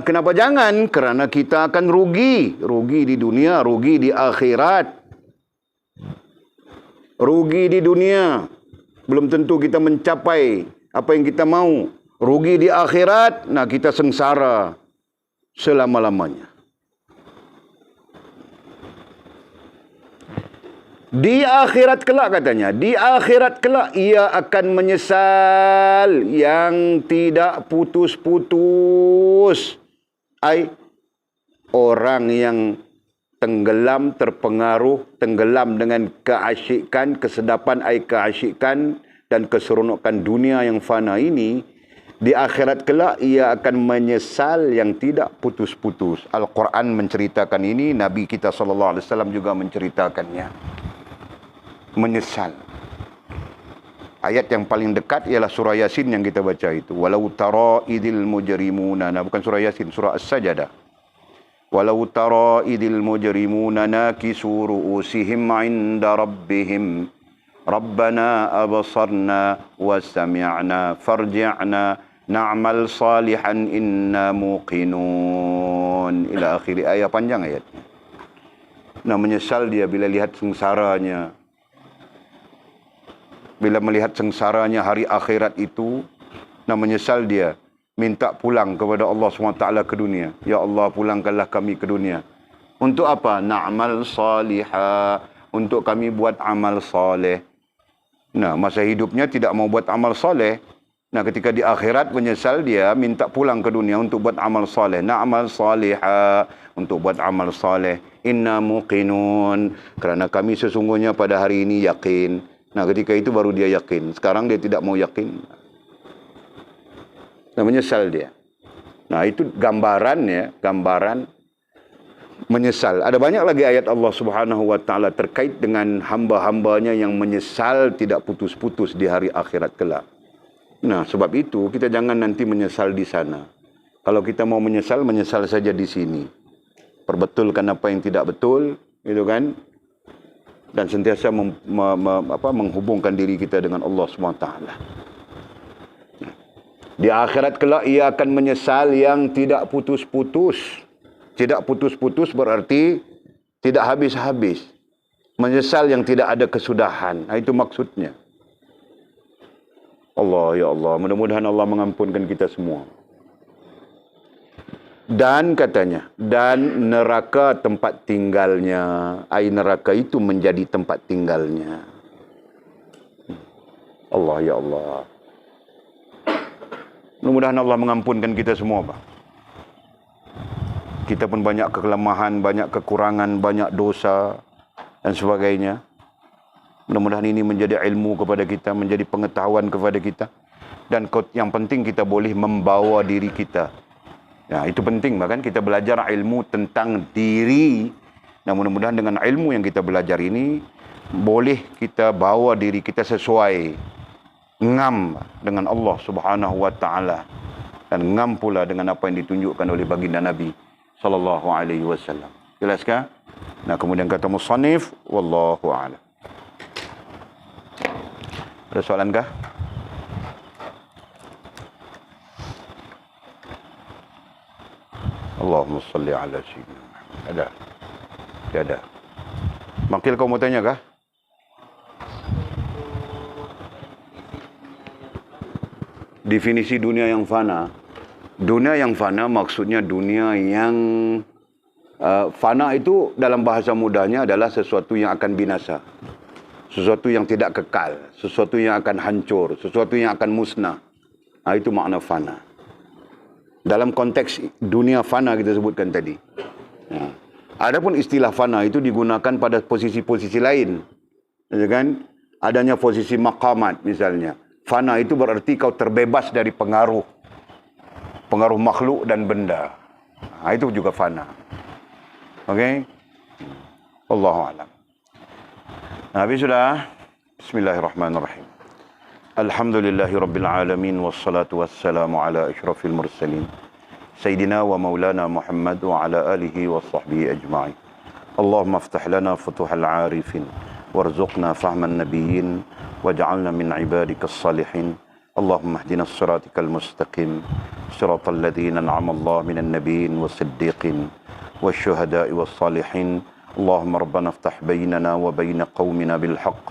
Kenapa jangan? Kerana kita akan rugi. Rugi di dunia, rugi di akhirat. Rugi di dunia. Belum tentu kita mencapai apa yang kita mau. Rugi di akhirat, kita sengsara selama-lamanya. Di akhirat kelak katanya, di akhirat kelak ia akan menyesal yang tidak putus-putus. Orang yang tenggelam, terpengaruh, tenggelam dengan keasyikan, kesedapan, keasyikan dan keseronokan dunia yang fana ini, di akhirat kelak ia akan menyesal yang tidak putus-putus. Al-Quran menceritakan ini, Nabi kita SAW juga menceritakannya. Menyesal. Ayat yang paling dekat ialah surah Yasin yang kita baca itu. Walau tara idil mujrimuna. Bukan surah Yasin, surah As-Sajadah. Walau tara idil mujrimuna nakisu ru'usihim 'inda rabbihim. Rabbana abasarna wa sami'na farji'na na'mal salihan inna muqinun. Ila akhiri ayat, panjang ayatnya. Menyesal dia bila lihat sengsaranya. Bila melihat sengsaranya hari akhirat itu, menyesal dia. Minta pulang kepada Allah SWT ke dunia. Ya Allah, pulangkanlah kami ke dunia. Untuk apa? Na'mal salihah. untuk kami buat amal soleh. Nah, masa hidupnya tidak mau buat amal soleh. Nah, ketika di akhirat menyesal, dia minta pulang ke dunia untuk buat amal soleh. Nah, amal solehah, untuk buat amal soleh. Inna muqinun, kerana kami sesungguhnya pada hari ini yakin. Nah, ketika itu baru dia yakin. Sekarang dia tidak mau yakin. Nah, menyesal dia. Nah, itu gambaran menyesal. Ada banyak lagi ayat Allah Subhanahu wa taala terkait dengan hamba-hambanya yang menyesal tidak putus-putus di hari akhirat kelak. Nah, sebab itu kita jangan nanti menyesal di sana. Kalau kita mau menyesal, menyesal saja di sini. Perbetulkan apa yang tidak betul, gitu kan? Dan sentiasa menghubungkan diri kita dengan Allah Subhanahu wa taala. Di akhirat kelak ia akan menyesal yang tidak putus-putus. Tidak putus-putus berarti tidak habis-habis. Menyesal yang tidak ada kesudahan. Itu maksudnya. Allah, ya Allah. Mudah-mudahan Allah mengampunkan kita semua. Dan katanya, dan neraka tempat tinggalnya. Air neraka itu menjadi tempat tinggalnya. Allah, ya Allah. Mudah-mudahan Allah mengampunkan kita semua, Pak. Kita pun banyak kelemahan, banyak kekurangan, banyak dosa dan sebagainya. Mudah-mudahan ini menjadi ilmu kepada kita, menjadi pengetahuan kepada kita. Dan yang penting kita boleh membawa diri kita. Ya, itu penting, bahkan kita belajar ilmu tentang diri. Dan mudah-mudahan dengan ilmu yang kita belajar ini, boleh kita bawa diri kita sesuai. Ngam dengan Allah Subhanahu wa taala. Dan ngam pula dengan apa yang ditunjukkan oleh baginda Nabi sallallahu alaihi wasallam. Jelaskah? Nah, kemudian kata musannif, wallahu a'lam. Ada soalan kah? Allahumma salli ala sayyidina Muhammad. Ada? Tiada. Makil, kau mau tanya kah? Definisi dunia yang fana. Dunia yang fana maksudnya dunia yang fana itu dalam bahasa mudahnya adalah sesuatu yang akan binasa. Sesuatu yang tidak kekal. Sesuatu yang akan hancur. Sesuatu yang akan musnah. Itu makna fana. Dalam konteks dunia fana kita sebutkan tadi. Adapun istilah fana itu digunakan pada posisi-posisi lain. Ya kan? Adanya posisi maqamat misalnya. Fana itu berarti kau terbebas dari pengaruh makhluk dan benda. Itu juga fana. Okey? Allahu a'lam. Habis sudah. Bismillahirrahmanirrahim. Alhamdulillahirabbil alamin wassalatu wassalamu ala asyrafil mursalin sayyidina wa maulana Muhammad wa ala alihi wa sahbihi ajma'in. Allahumma iftah lana futuhal 'arifin warzuqna fahman nabiyyin waj'alna min ibadikas salihin. اللهم اهدنا الصراط المستقيم صراط الذين أنعم الله من النبيين والصديقين والشهداء والصالحين. اللهم ربنا افتح بيننا وبين قومنا بالحق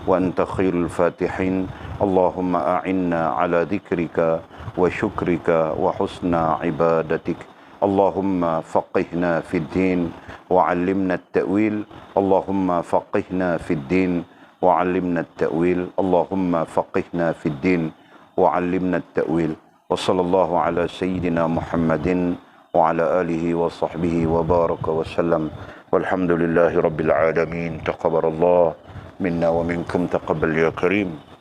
وأنت خير الفاتحين. اللهم أعنا على ذكرك وشكرك وحسن عبادتك. اللهم فقهنا في الدين وعلمنا التأويل. اللهم فقهنا في الدين وعلمنا التأويل. اللهم فقهنا في الدين وعلمنا التأويل. وصلى الله على سيدنا محمد وعلى آله وصحبه وبارك وسلم والحمد لله رب العالمين. تقبل الله منا ومنكم تقبل يا كريم.